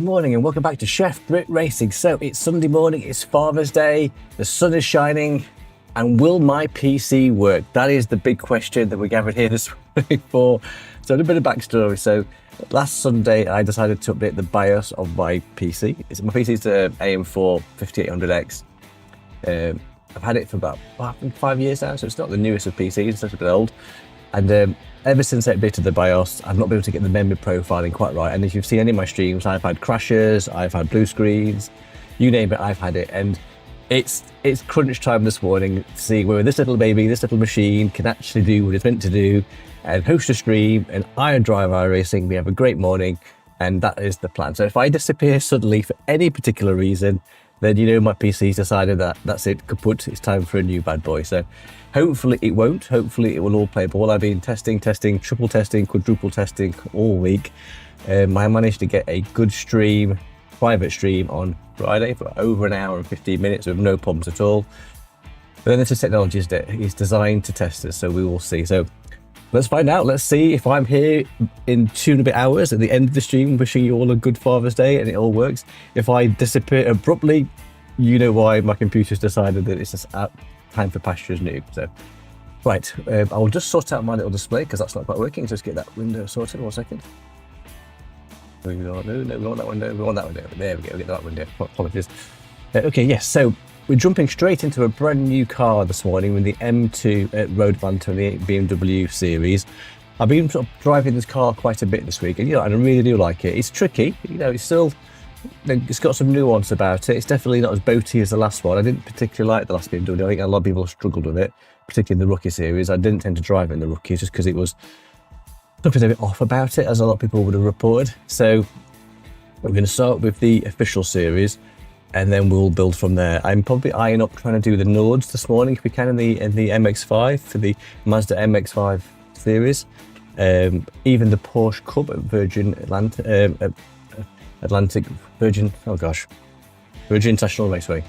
morning and welcome back to Chef Brit Racing. So it's Sunday morning, it's Father's Day, the sun is shining, and will my PC work? That is the big question that we're gathered here this morning for. So a bit of backstory. So last Sunday I decided to update the BIOS of my PC. My PC is an AM4 5800X. I've had it for about 5 years now, so it's not the newest of PCs, it's a bit old. And ever since I updated the BIOS, I've not been able to get the memory profiling quite right. And if you've seen any of my streams, I've had crashes, I've had blue screens, you name it, I've had it. And it's crunch time this morning to see whether this little baby, this little machine can actually do what it's meant to do and host a stream and drive iRacing. We have a great morning, and that is the plan. So if I disappear suddenly for any particular reason, then you know my PC's decided that that's it, kaput, it's time for a new bad boy. So hopefully it won't, hopefully it will all play ball. I've been testing, triple testing, quadruple testing all week. I managed to get a good stream, private stream on Friday for over an hour and 15 minutes with no problems at all. But then this is technology that is designed to test us, so we will see. So let's find out. Let's see if I'm here in 2.5 hours at the end of the stream, wishing you all a good Father's Day and it all works. If I disappear abruptly, you know why. My computer's decided that it's just time for pastures new. So, right, I will just sort out my little display because that's not quite working. Just get that window sorted. 1 second. No, we want that window. We want that window. There we go. Get that window. Apologies. Okay, yes. So we're jumping straight into a brand new car this morning with the M2 Road Banter and the BMW series. I've been sort of driving this car quite a bit this week, and and I really do like it. It's tricky, it's got some nuance about it. It's definitely not as boaty as the last one. I didn't particularly like the last BMW. I think a lot of people have struggled with it, particularly in the Rookie series. I didn't tend to drive it in the Rookies just because it was something a bit off about it, as a lot of people would have reported. So we're going to start with the official series, and then we'll build from there. I'm probably eyeing up trying to do the Nords this morning if we can in the MX-5 for the Mazda MX-5 series. Even the Porsche Cup at Virgin International Raceway.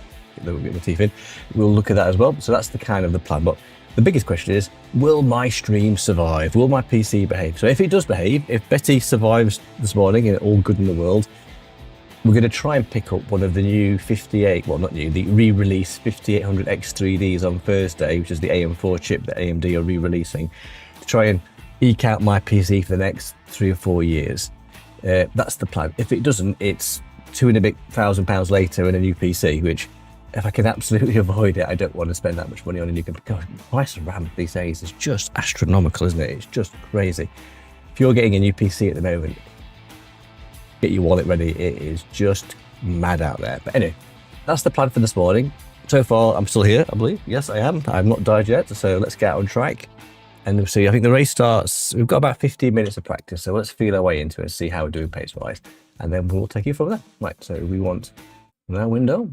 Get the teeth in. We'll look at that as well. So that's the kind of the plan. But the biggest question is, will my stream survive? Will my PC behave? So if it does behave, if Betty survives this morning and all good in the world, we're going to try and pick up one of the new the re-release 5800X3Ds on Thursday, which is the AM4 chip that AMD are re-releasing, to try and eke out my PC for the next 3 or 4 years. That's the plan. If it doesn't, it's £2,500 later in a new PC, which, if I can absolutely avoid it, I don't want to spend that much money on a new computer. God, the price of RAM these days is just astronomical, isn't it? It's just crazy. If you're getting a new PC at the moment, get your wallet ready. It is just mad out there. But anyway, that's the plan for this morning. So far, I'm still here, I believe. Yes, I am. I've not died yet, so let's get out on track. And we'll see. I think the race starts, we've got about 15 minutes of practice, so let's feel our way into it and see how we're doing pace-wise. And then we'll take you from there. Right, so we want that window.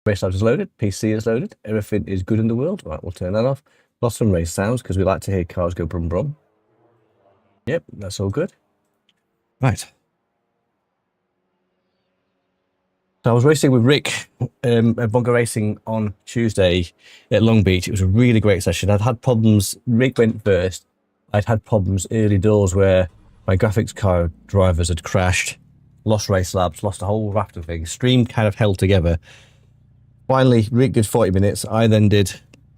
Race start is loaded, PC is loaded, everything is good in the world. Right, we'll turn that off. Lost some race sounds because we like to hear cars go brum brum. Yep, that's all good. Right. So I was racing with Rick at Bongo Racing on Tuesday at Long Beach. It was a really great session. I'd had problems. Rick went first. I'd had problems early doors where my graphics card drivers had crashed, lost race laps, lost a whole raft of things. Stream kind of held together. Finally, Rick did 40 minutes. I then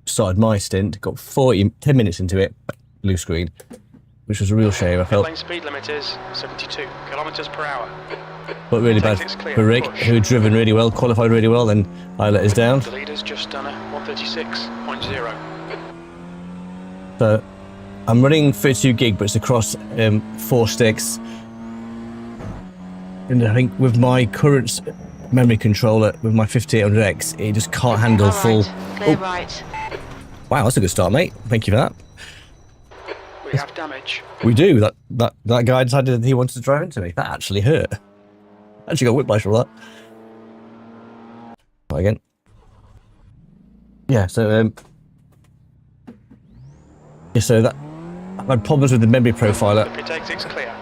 started my stint, got 10 minutes into it, blue screen, which was a real shame. I felt lane speed limit is 72 kilometers per hour. But really bad for Rick, who had driven really well, qualified really well, then I let us down. The leader's just done a 136.0. So I'm running 32 gig, but it's across 4 sticks. And I think with my current memory controller, with my 5800X, it just can't handle full. Clear right. Wow, that's a good start, mate. Thank you for that. We have damage. We do. That guy decided that he wanted to drive into me. That actually hurt. I actually got whiplash for that. Try again. Yeah, so that I've had problems with the memory profiler. It's clear.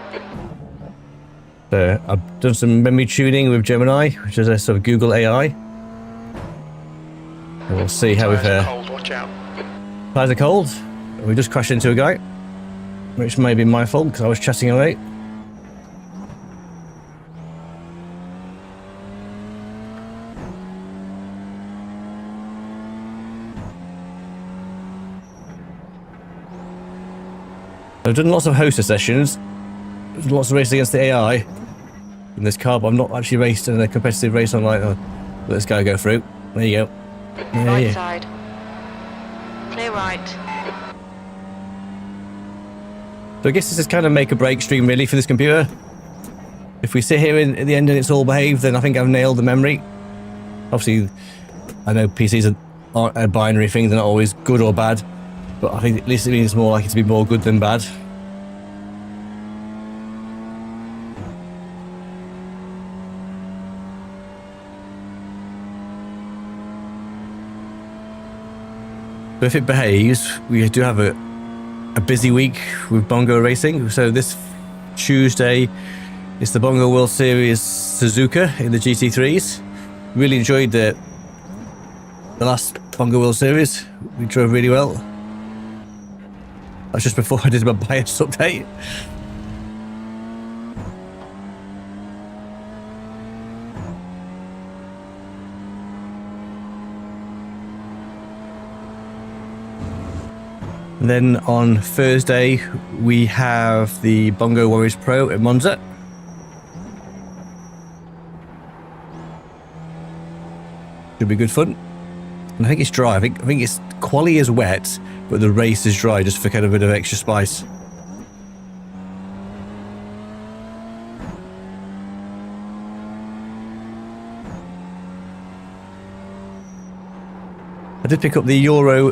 So I've done some memory tuning with Gemini, which is a sort of Google AI. And we'll see how we fare. Cold, watch out. Tires are cold. We just crashed into a guy, which may be my fault because I was chatting away. I've done lots of hoster sessions, lots of racing against the AI in this car, but I've not actually raced in a competitive race online. Oh, let this guy go through. There you go. Right side. Clear right. So I guess this is kind of make or break stream really for this computer. If we sit here at the end and it's all behaved, then I think I've nailed the memory. Obviously, I know PCs aren't a binary thing, they're not always good or bad, but I think at least it means it's more likely to be more good than bad. But if it behaves, we do have a busy week with Bongo racing. So this Tuesday, it's the Bongo World Series Suzuka in the GT3s. Really enjoyed the last Bongo World Series. We drove really well. That's just before I did my BIOS update. And then on Thursday, we have the Bongo Warriors Pro at Monza. Should be good fun. And I think it's dry. I think it's quali is wet, but the race is dry just for kind of a bit of extra spice. I did pick up the Euro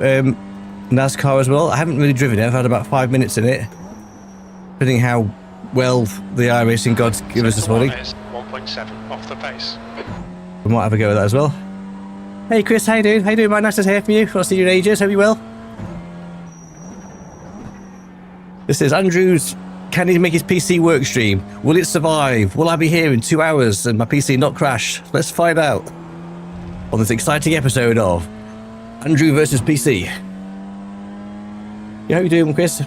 NASCAR as well. I haven't really driven it. I've had about 5 minutes in it. Depending how well the iRacing gods give us this morning. 1.7 off the pace. We might have a go at that as well. Hey Chris, how you doing? How you doing, man? Nice to hear from you. I'll see you in ages. Hope you well. This is Andrew's. Can he make his PC work stream? Will it survive? Will I be here in 2 hours and my PC not crash? Let's find out on this exciting episode of Andrew versus PC. Yeah, how you doing, Chris?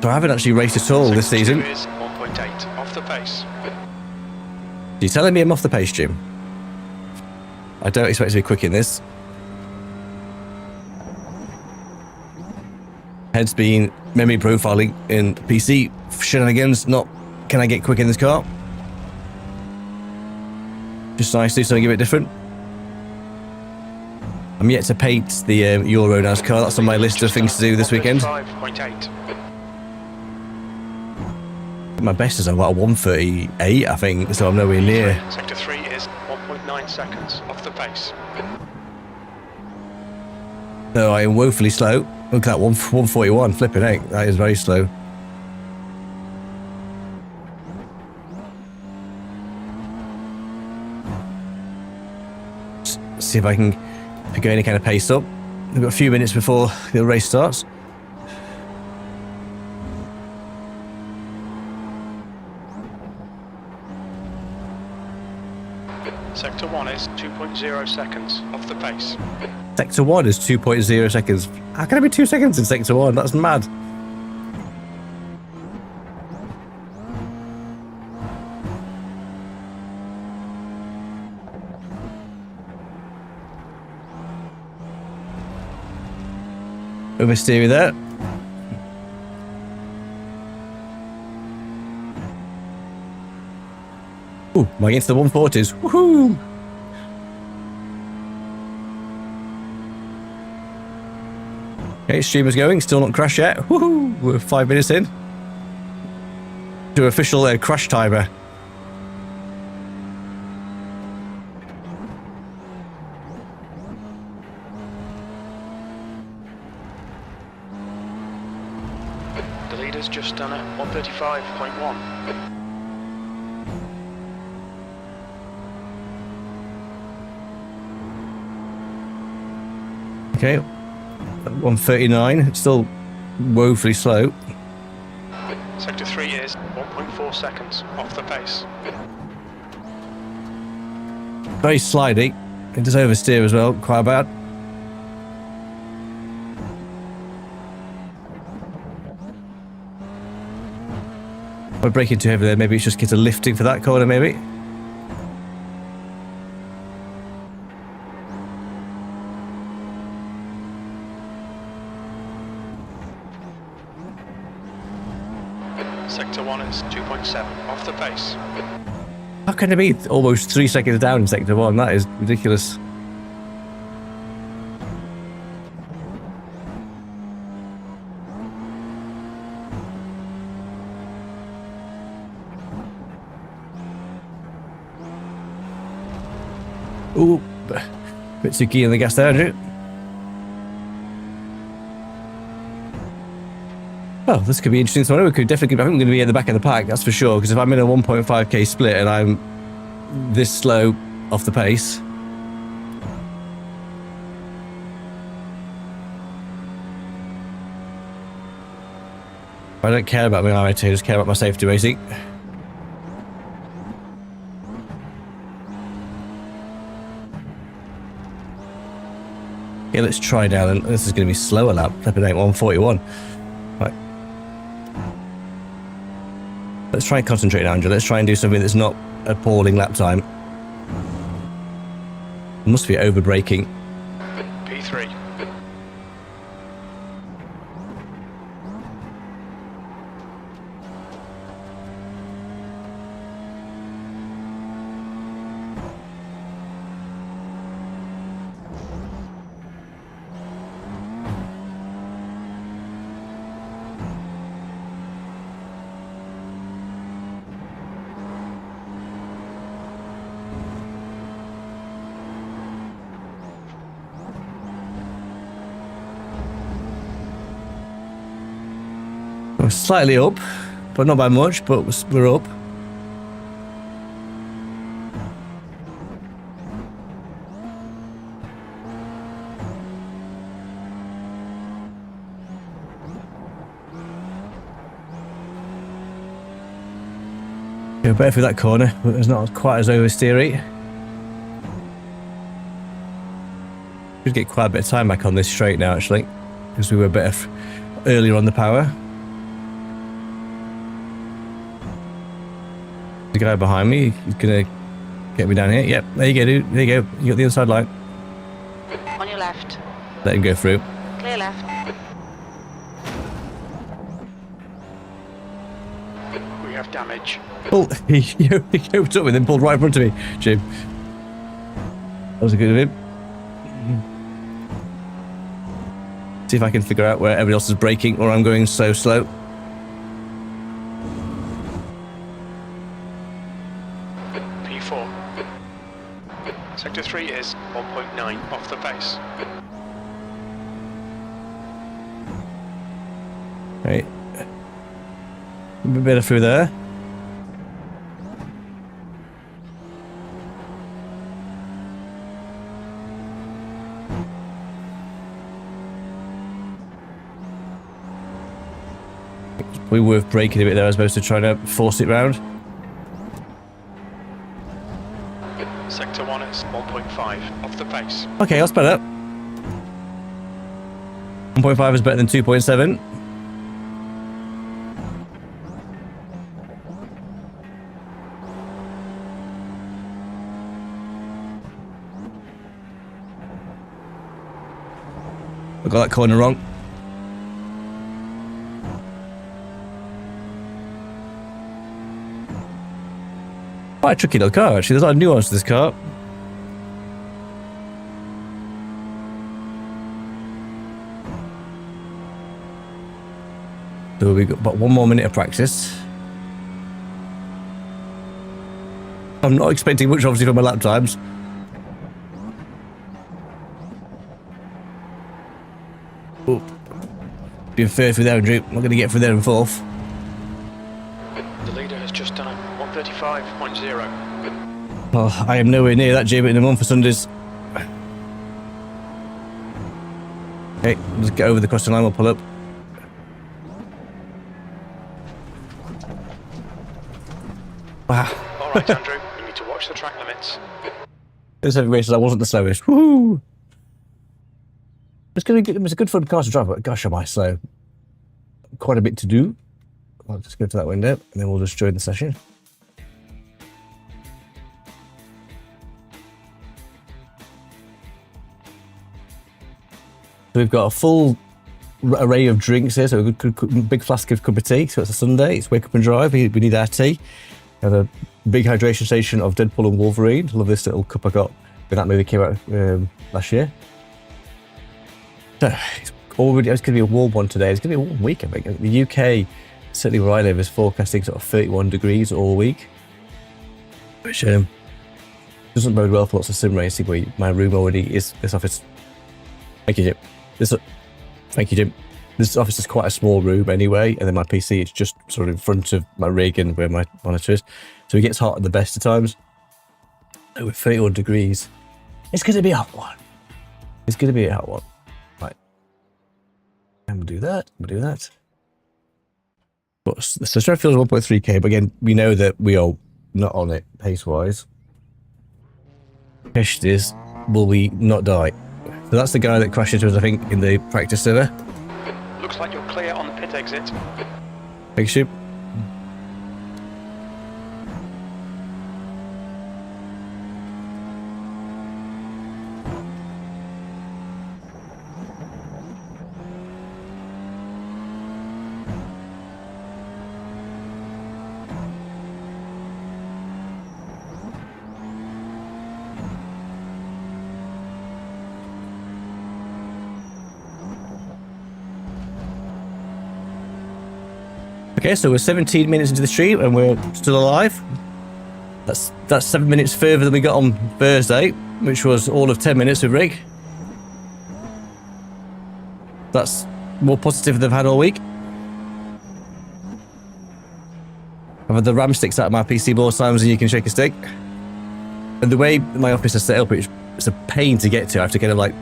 So I haven't actually raced at all this season. 1.8 off the pace. You're telling me I'm off the pace, Jim? I don't expect to be quick in this. Head's been memory profiling in PC shenanigans, not can I get quick in this car? Just nice to do something a bit different. I'm yet to paint the Euro NASCAR. That's on my list of things to do this weekend. 5.8. My best is about 1:38, I think, so I'm nowhere near. Sector 3 is 1.9 seconds off the pace. No, I am woefully slow. Look at that, 141, flipping heck. That is very slow. See if I can pick any kind of pace up. We've got a few minutes before the race starts. Sector 1 is 2.0 seconds off the pace. Sector 1 is 2.0 seconds. How can it be 2 seconds in Sector 1? That's mad. Oversteer there. Ooh, am I against the 140s? Woohoo! Okay, streamer's going, still not crashed yet. Woohoo! We're 5 minutes in. To official crash timer. The leader's just done a 135.1. Okay, 139. It's still woefully slow. Sector 3 is 1.4 seconds off the pace. Very slidey. It does oversteer as well, quite bad. We're braking too heavy there. Maybe it's just get a lifting for that corner, maybe. pace. How can it be almost 3 seconds down in sector 1? That is ridiculous. Ooh, bit too keen on the gas there, Andrew. Oh, this could be interesting. So I think I'm going to be at the back of the pack, that's for sure. Because if I'm in a 1.5k split and I'm this slow off the pace, I don't care about my RIT, I just care about my safety racing. Okay, let's try down, and this is going to be slower lap. Flipping 141. Right. Let's try and concentrate now, Andrew. Let's try and do something that's not appalling lap time. It must be over braking. P3. We're slightly up, but not by much, but we're up. Go better through that corner, but it's not quite as oversteery. Should get quite a bit of time back on this straight now, actually, because we were better earlier on the power. The guy behind me, he's gonna get me down here. Yep, there you go, dude. There you go. You got the inside line. On your left. Let him go through. Clear left. We have damage. Oh, he opened up with him, pulled right in front of me, Jim. That was a good of him. See if I can figure out where everybody else is braking or I'm going so slow. P4. Sector 3 is 1.9 off the pace. Right. A bit better through there. It's probably worth braking a bit there as opposed to trying to force it round. Sector 1 is 1.5 off the pace. Okay, that's better. 1.5 is better than 2.7. I got that corner wrong. Quite a tricky little car, actually. There's a lot of nuance to this car. So we've got about 1 more minute of practice. I'm not expecting much, obviously, from my lap times. Oh. Being fair through there, Andrew. I'm not going to get through there in fourth. The leader has just done a 135.0. Oh, I am nowhere near that, Jim, in a month for Sundays. Okay, let's get over the crossing line, we'll pull up. Wow. Alright, Andrew, you need to watch the track limits. This every race I wasn't the slowest. Woo! It's going to be good. It's a good fun car to drive, but gosh, am I slow. Quite a bit to do. I'll just go to that window and then we'll just join the session. So we've got a full array of drinks here. So a big flask of cup of tea. So it's a Sunday. It's wake up and drive. We need our tea. Had a big hydration station of Deadpool and Wolverine. Love this little cup I got when that movie came out last year. So it's going to be a warm one today. It's going to be a warm week, I think. The UK, certainly where I live, is forecasting sort of 31 degrees all week, which doesn't bode well for lots of sim racing. Where my room already is this office. Thank you, Jim. Thank you, Jim. This office is quite a small room anyway, and then my PC is just sort of in front of my rig and where my monitor is, so it gets hot at the best of times. So with 31 degrees, it's going to be a hot one. It's going to be a hot one. Right. And we'll do that. We'll do that. But the strength feels 1.3k, but again, we know that we are not on it pace-wise. Question is, will we not die? So that's the guy that crashed into us, I think, in the practice server. Looks like you're clear on the pit exit. Thanks, you. Okay, so we're 17 minutes into the stream and we're still alive. That's 7 minutes further than we got on Thursday, which was all of 10 minutes with Rick. That's more positive than I've had all week. I've had the RAM sticks out of my PC more times than you can shake a stick. And the way my office is set up, it's a pain to get to. I have to kind of like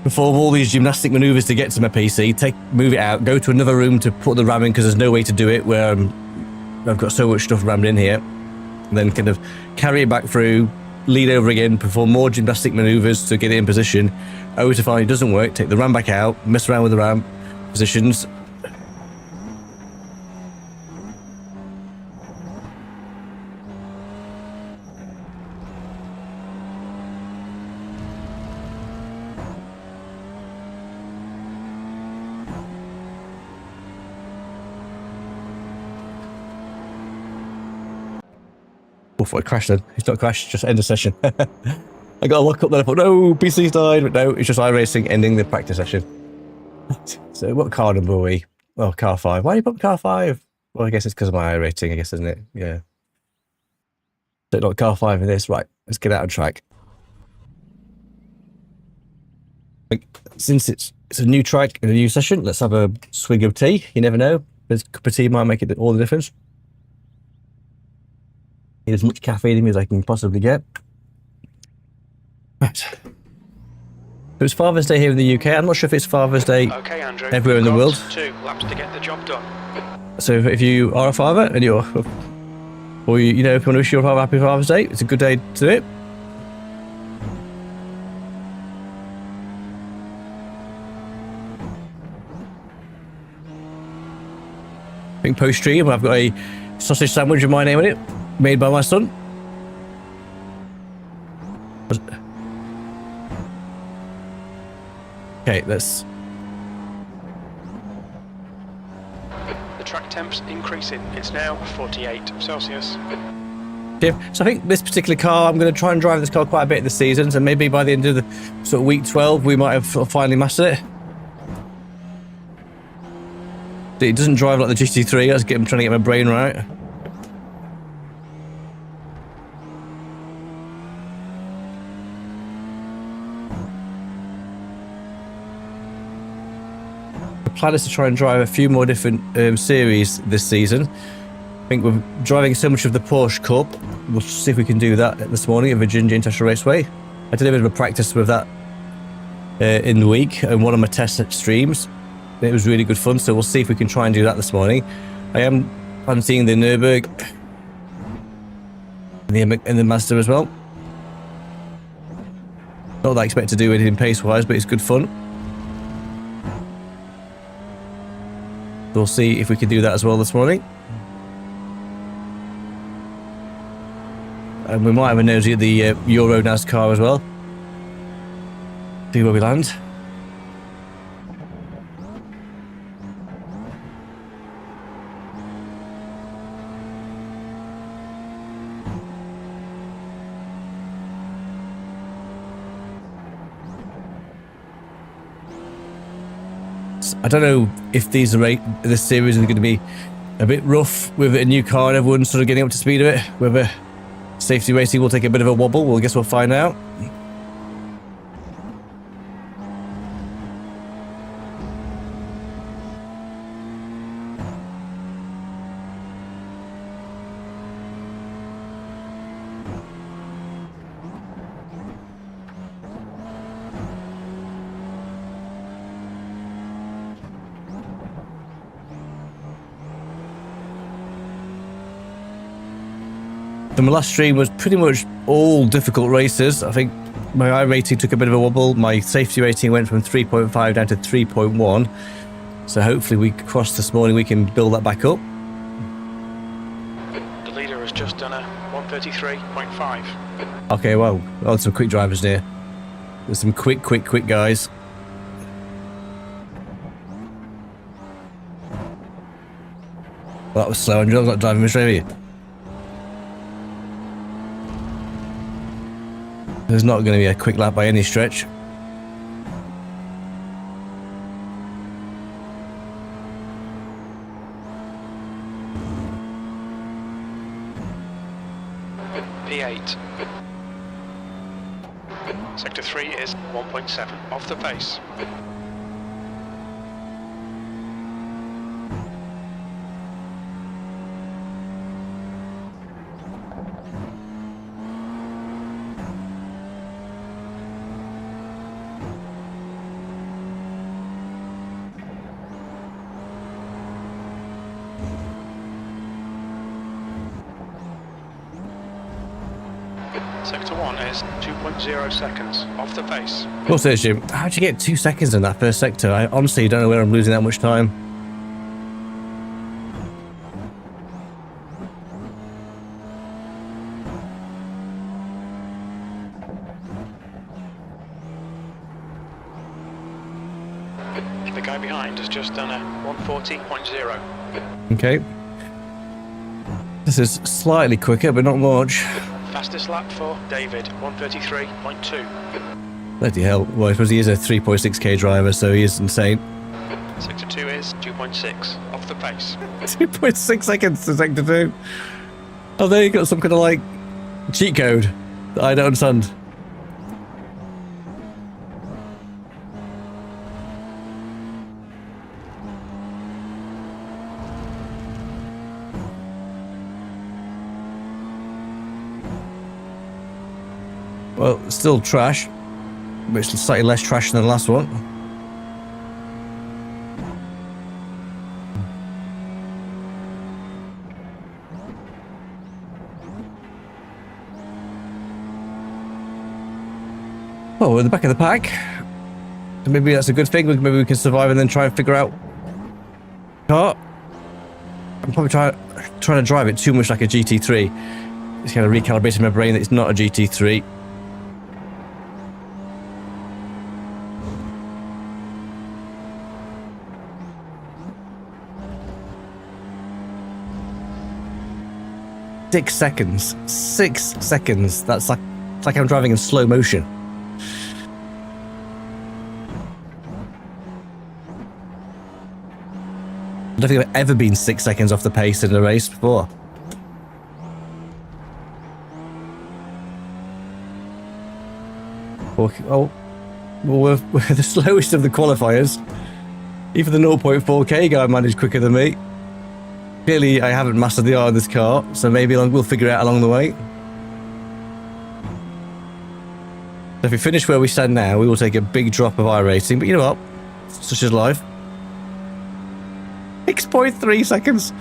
perform all these gymnastic maneuvers to get to my PC, move it out, go to another room to put the RAM in because there's no way to do it where I've got so much stuff rammed in here. And then kind of carry it back through, lead over again, perform more gymnastic maneuvers to get it in position, only to find it doesn't work, take the RAM back out, mess around with the RAM positions. Before it crashed then. It's not crashed, just end the session. I got a lock up then I thought, no, PC's died, but no, it's just iRacing ending the practice session. So what car number are we? Oh, car 5. Why do you put car 5? Well, I guess it's because of my iRating, I guess, isn't it? Yeah. So not car 5 in this. Right, let's get out of track. Since it's a new track and a new session, let's have a swig of tea. You never know. A cup of tea might make it all the difference. Need as much caffeine in me as I can possibly get. Right. It was Father's Day here in the UK. I'm not sure if it's Father's Day everywhere in the world. 2 laps to get the job done. So if you are a father and if you know, if you want to wish your father happy Father's Day, it's a good day to do it. I think post-stream I've got a sausage sandwich with my name on it, made by my son. Okay, let's... The track temp's increasing. It's now 48 Celsius. Yeah, so I think this particular car, I'm going to try and drive this car quite a bit this season, so maybe by the end of the sort of week 12 we might have sort of finally mastered it. It doesn't drive like the GT3, I'm trying to get my brain right. The plan is to try and drive a few more different series this season. I think we're driving so much of the Porsche Cup. We'll see if we can do that this morning at Virginia International Raceway. I did a bit of a practice with that in the week and one of my test streams. It was really good fun, so we'll see if we can try and do that this morning. I am fancying the Nürburgring and the Mazda as well. Not that I expect to do anything pace-wise, but it's good fun. We'll see if we can do that as well this morning. And we might have a nosy at the Euro NASCAR as well. See where we land. races. I don't know if these this series is going to be a bit rough with a new car and everyone sort of getting up to speed of it. Whether safety racing will take a bit of a wobble, well, I guess we'll find out. And my last stream was pretty much all difficult races. I think my iRating took a bit of a wobble. My safety rating went from 3.5 down to 3.1. So hopefully we crossed this morning, we can build that back up. The leader has just done a 133.5. Okay, well, some quick drivers there. There's some quick guys. Well, that was slow, and you're not driving much, are you? There's not going to be a quick lap by any stretch. P8. Sector 3 is 1.7 off the pace. Sector 1 is 2.0 seconds off the pace. What's this, Jim? How'd you get 2 seconds in that first sector? I honestly don't know where I'm losing that much time. The guy behind has just done a 140.0. Okay. This is slightly quicker, but not much. Fastest lap for David, 133.2. Bloody hell. Well, I suppose he is a 3.6k driver, so he is insane. Sector 2 is 2.6 off the pace. 2.6 seconds to sector 2. Oh, there you got some kind of like cheat code that I don't understand. Well, still trash, but it's slightly less trash than the last one. Oh, we're at the back of the pack. Maybe that's a good thing. Maybe we can survive and then try and figure out car. I'm probably trying to drive it too much like a GT3. It's kind of recalibrating my brain that it's not a GT3. Six seconds. 6 seconds. That's like, it's like I'm driving in slow motion. I don't think I've ever been 6 seconds off the pace in a race before. Oh, well, we're the slowest of the qualifiers. Even the 0.4k guy managed quicker than me. Clearly, I haven't mastered the art of this car, so maybe we'll figure it out along the way. So if we finish where we stand now, we will take a big drop of iRacing, but you know what? Such is life. 6.3 seconds.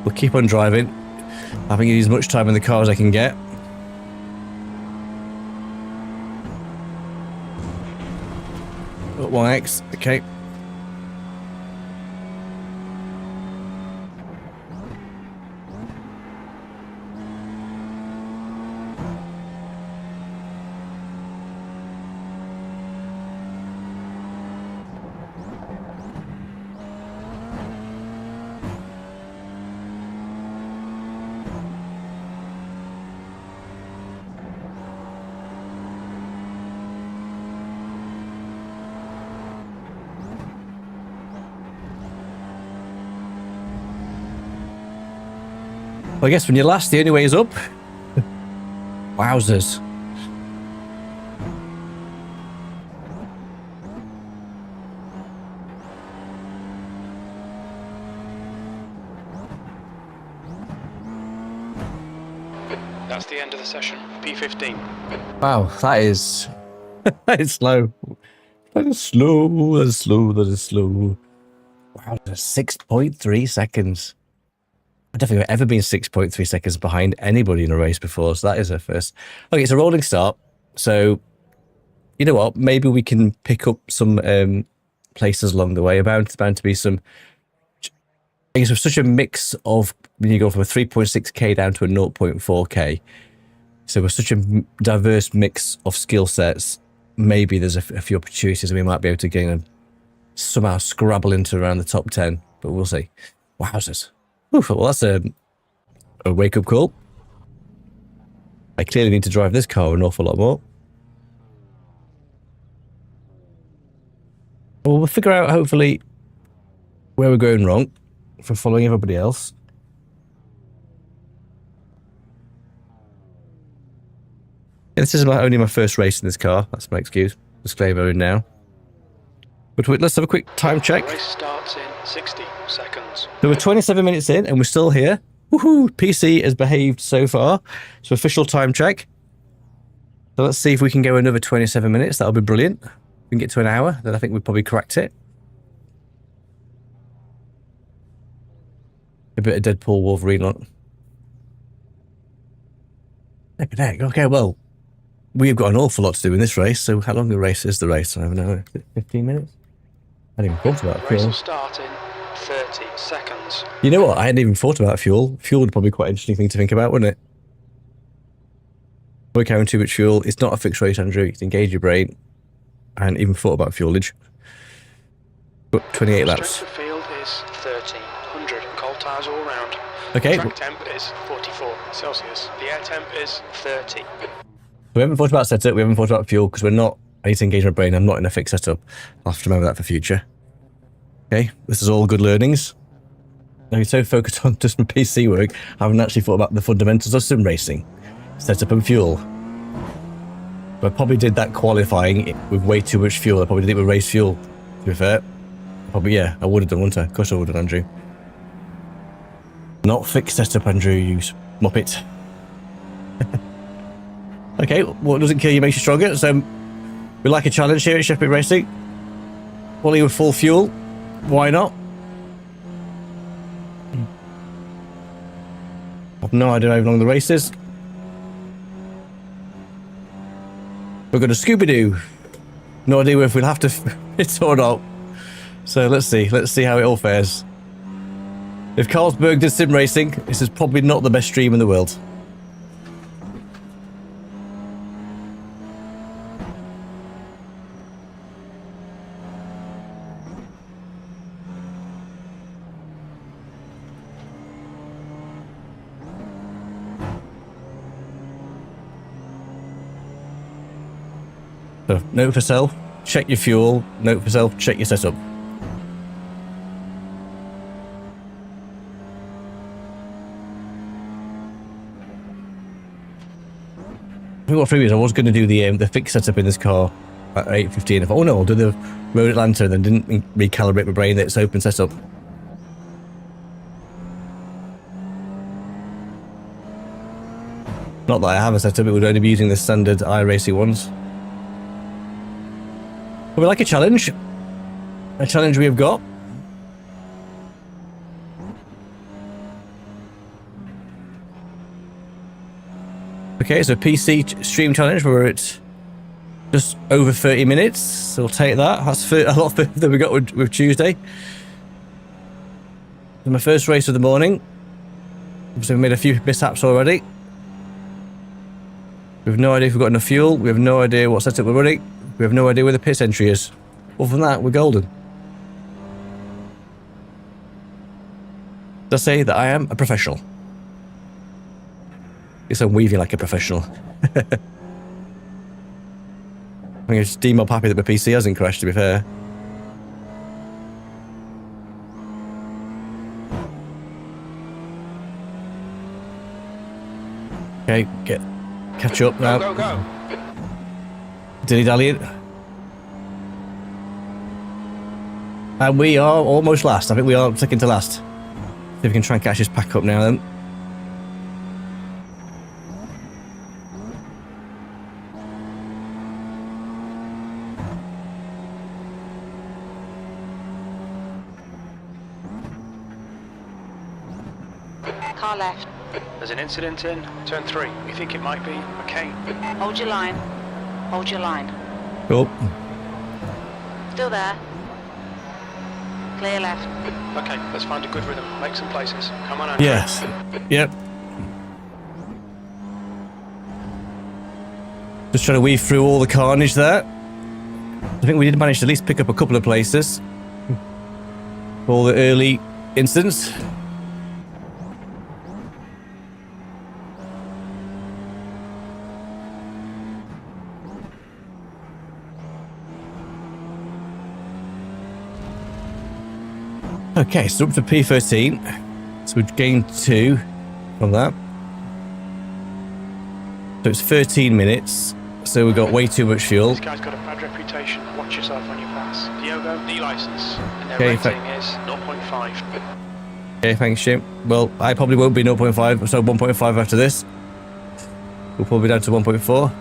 We'll keep on driving. Having as much time in the car as I can get. Oh, 1x, okay. Well, I guess when you're last, the only way is up. Wowzers. That's the end of the session. P15. Wow, that is that is slow. That is slow. That is slow. That is slow. Wow, 6.3 seconds. I don't think I've ever been 6.3 seconds behind anybody in a race before, so that is a first. Okay, it's a rolling start. So, you know what? Maybe we can pick up some places along the way. Bound to be some. I guess with such a mix of when you go from a 3.6k down to a 0.4k. So with such a diverse mix of skill sets, maybe there's a few opportunities that we might be able to gain and somehow scrabble into around the top 10, but we'll see. Wowzers. Oof, well, that's a wake-up call. I clearly need to drive this car an awful lot more. Well, we'll figure out, hopefully, where we're going wrong for following everybody else. And this is only my first race in this car. That's my excuse. Disclaimer in now. But let's have a quick time check. Race starts in 60 seconds. So we're 27 minutes in and we're still here. Woohoo! PC has behaved so far. So official time check. So let's see if we can go another 27 minutes. That'll be brilliant. If we can get to an hour, then I think we've probably cracked it. A bit of Deadpool Wolverine on. Okay, well, we've got an awful lot to do in this race. So how long a race is the race? I don't know. 15 minutes? I hadn't even thought about Race fuel. will start in 30 seconds. You know what? I hadn't even thought about fuel. Fuel would probably be quite an interesting thing to think about, wouldn't it? We're carrying too much fuel. It's not a fixed rate, Andrew. You can engage your brain. I hadn't even thought about fuelage. But 28 laps. Strength of field is 1300. Cold tyres all round. Okay. Track temp is 44 Celsius. The air temp is 30. We haven't thought about setup. We haven't thought about fuel because we're not. I need to engage my brain. I'm not in a fixed setup. I'll have to remember that for future. Okay, this is all good learnings. I'm so focused on just my PC work, I haven't actually thought about the fundamentals of sim racing, setup and fuel. But I probably did that qualifying with way too much fuel. I probably did it with race fuel, to be fair. Probably, yeah, I would have done, wouldn't I? Of course I would have, Andrew. Not fixed setup, Andrew, you muppet. Okay, what doesn't kill you makes you stronger. So we like a challenge here at Sheffield Racing. Quality with full fuel. Why not? I've no idea how long the race is. We're going to Scooby-Doo. No idea if we'll have to fit or not. So let's see. Let's see how it all fares. If Carlsberg did sim racing, this is probably not the best stream in the world. So, note for self, check your fuel. Note for self, check your setup. I think what threw me is I was going to do the fixed setup in this car at 8:15. I thought, oh no, I'll do the Road Atlanta, and then didn't recalibrate my brain that it's open setup. Not that I have a setup, it would only be using the standard iRacing ones. But we like a challenge. A challenge we have got. Okay, so PC stream challenge, we're at just over 30 minutes, so we'll take that. That's a lot further than we got with Tuesday. It's my first race of the morning. So we've made a few mishaps already. We have no idea if we've got enough fuel. We have no idea what setup we're running. We have no idea where the pit entry is. Other than that, we're golden. Does say that I am a professional. Guess I'm weaving like a professional. I'm just demob happy that my PC hasn't crashed, to be fair. Okay, catch up now. Go, go, go. Dilly-dallying. And we are almost last. I think we are second to last. See if we can try and catch this pack up now then. Car left. There's an incident in turn 3. We think it might be a cane. Hold your line. Hold your line. Cool. Still there. Clear left. Okay, let's find a good rhythm. Make some places. Come on, Andrew. Yes. Yep. Just trying to weave through all the carnage there. I think we did manage to at least pick up a couple of places. All the early incidents. Okay, so up to P13. So we've gained 2 from that. So it's 13 minutes. So we've got way too much fuel. This guy's got a bad reputation. Watch yourself when you pass. Diogo, D-license. And their Okay, rating is 0.5. Okay, thanks, Jim. Well, I probably won't be 0.5, so 1.5 after this. We'll probably down to 1.4.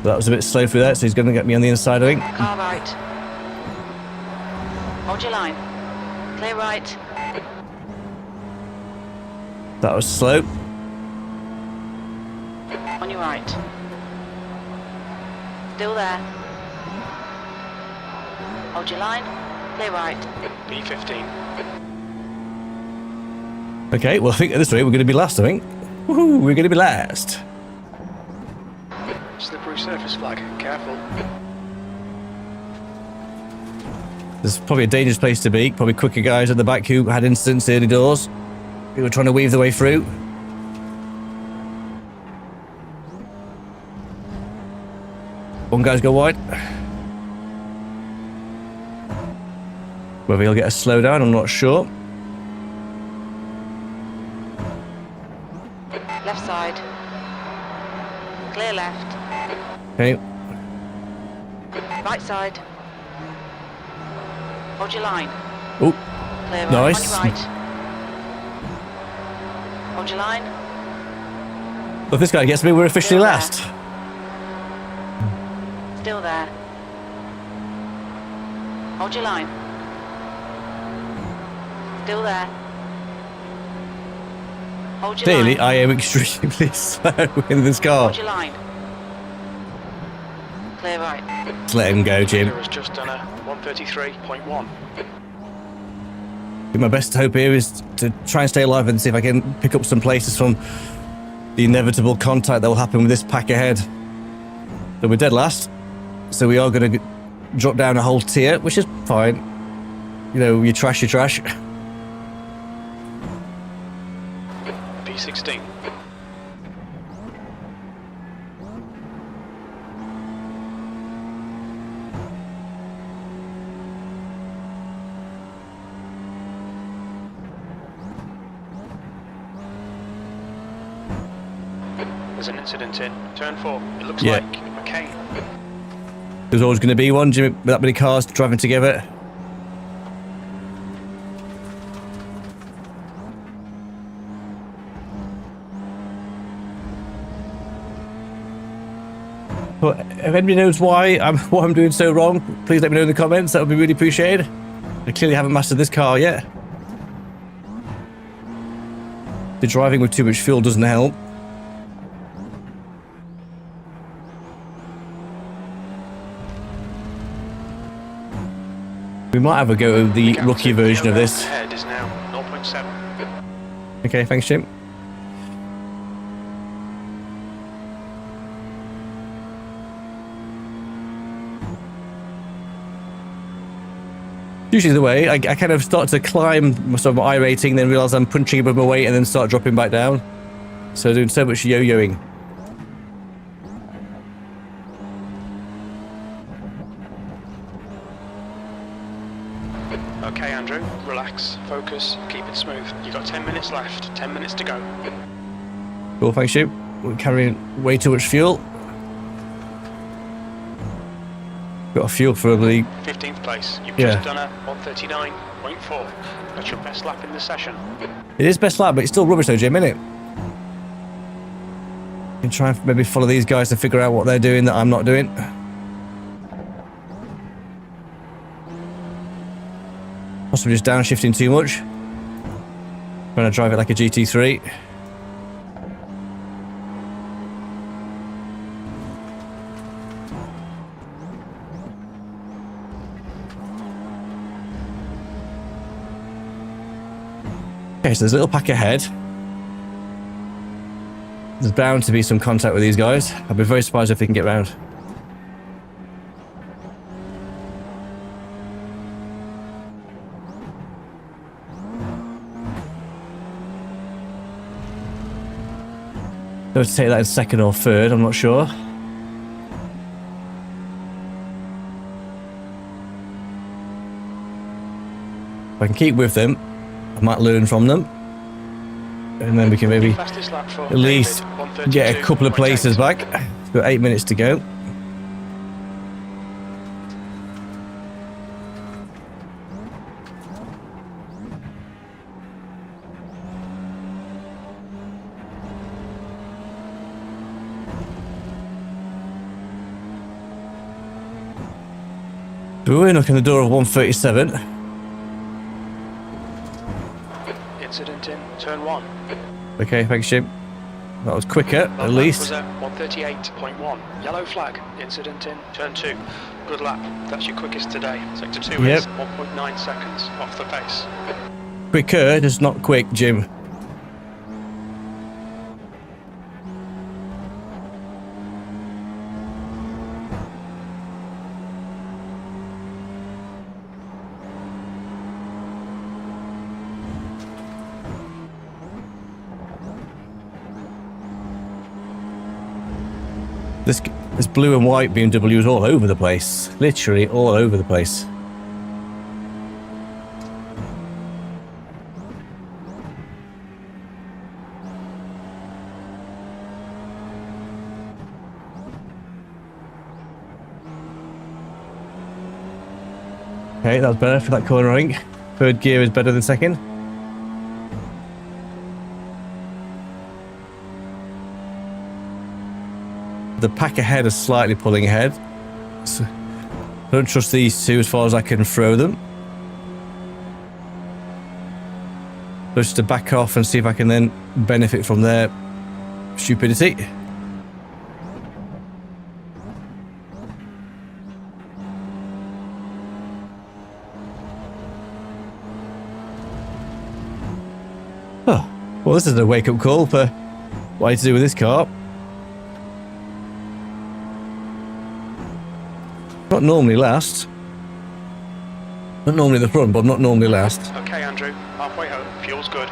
That was a bit slow through that, so he's going to get me on the inside, I think. Car right. Hold your line. Clear right. That was slow. On your right. Still there. Hold your line. Clear right. B15. Okay, well, I think at this rate we're going to be last, I think. Woohoo, we're going to be last. Slippery surface flag. Careful. This is probably a dangerous place to be. Probably quicker guys at the back who had incidents early doors, who were trying to weave their way through. One guy's go wide. Whether he'll get a slowdown, I'm not sure. Left side. Clear left. Okay, Right side. Hold your line. oh, Clear right. Nice. On your right. Hold your line. well, if this guy gets me, we're officially last. Still there. Hold your line. Still there. Hold your Clearly, line. I am extremely slow in this car. Hold your line. Clear right. Let's let him go, Jim. Leader has just done a 133.1. My best hope here is to try and stay alive and see if I can pick up some places from the inevitable contact that will happen with this pack ahead. So we're dead last, so we are going to drop down a whole tier, which is fine. You know, you trash your trash. P16. There's an incident in turn 4. It looks Yeah. like a cane. There's always going to be one, Jimmy, with that many cars driving together. But if anybody knows why what I'm doing so wrong, please let me know in the comments. That would be really appreciated. I clearly haven't mastered this car yet. The driving with too much fuel doesn't help. We might have a go at the rookie version of this. Head is now 0.7. Okay, thanks, Jim. Usually the way, I kind of start to climb sort of my iRating, then realise I'm punching above my weight and then start dropping back down. So doing so much yo-yoing. got 10 minutes left, 10 minutes to go. Cool, thanks, you. We're carrying way too much fuel. Got a fuel for the 15th place. You've Yeah. just done a 1:39.4. That's your best lap in the session. It is best lap, but it's still rubbish though, Jim, isn't it? You can try and maybe follow these guys to figure out what they're doing that I'm not doing. Possibly just downshifting too much. Trying to drive it like a GT3. Okay, so there's a little pack ahead. There's bound to be some contact with these guys. I'd be very surprised if they can get round. Don't take that in second or third, I'm not sure. If I can keep with them, I might learn from them. And then we can maybe Fastest lap for at least David, get a couple of 1:32.8. places back. We've got 8 minutes to go. We're knocking the door of 137. Incident in turn 1. Okay, thanks, Jim. That was quicker, at least. Was a 1:38.1. Yellow flag. Incident in turn 2. Good lap. That's your quickest today. Sector 2 Yep. is 1.9 seconds off the pace. Quicker, just not quick, Jim. This blue and white BMW is all over the place. Literally all over the place. Okay, that was better for that cornering. Third gear is better than second. The pack ahead is slightly pulling ahead. So I don't trust these two as far as I can throw them. So just to back off and see if I can then benefit from their stupidity. Oh, well, this is a wake-up call for what I need to do with this car. Not normally last. Not normally the front, but not normally last. Okay, Andrew. Halfway home. Fuel's good.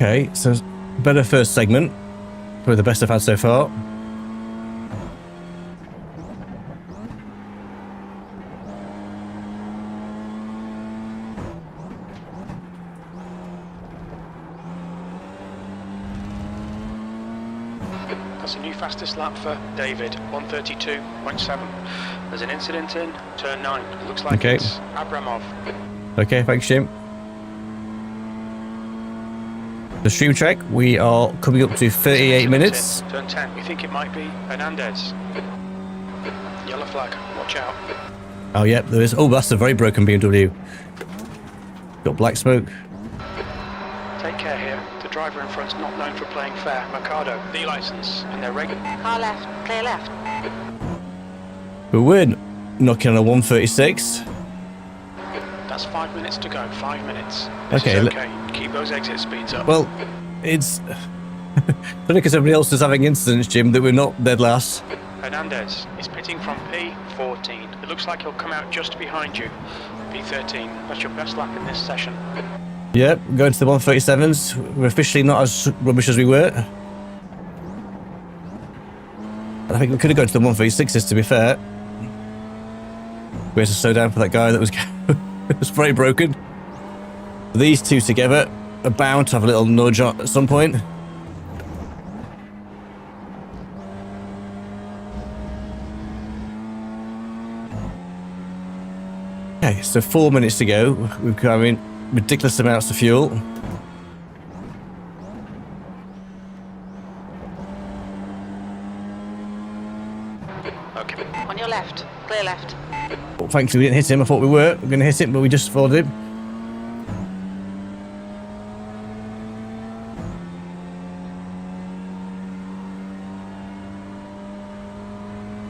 Okay, so better first segment. Probably the best I've had so far. That's a new fastest lap for David, 1:32.7. There's an incident in turn 9. It looks like Okay. it's Abramov. Okay, thanks, Jim. The stream check, we are coming up to 38 minutes. Turn 10. We think it might be Hernandez. Yellow flag. Watch out. Oh, yep, there is. Oh, that's a very broken BMW. Got black smoke. Take care here. The driver in front's not known for playing fair. Mercado, the license, and they're regular. Car left, clear left. But we're knocking on a 136. That's 5 minutes to go. 5 minutes. This Okay, is okay. Keep those exit speeds up. Well, it's only because everybody else is having incidents, Jim, that we're not dead last. Hernandez is pitting from P14. It looks like he'll come out just behind you. P13. That's your best lap in this session. Yep, going to the 137s. We're officially not as rubbish as we were. I think we could have gone to the 136s, to be fair. We had to slow down for that guy that was was very broken. These two together are bound to have a little nudge at some point. Okay, so 4 minutes to go. We've got, I mean, ridiculous amounts of fuel. Okay. On your left. Clear left. Well, thankfully we didn't hit him. I thought we were going to hit him, but we just followed him.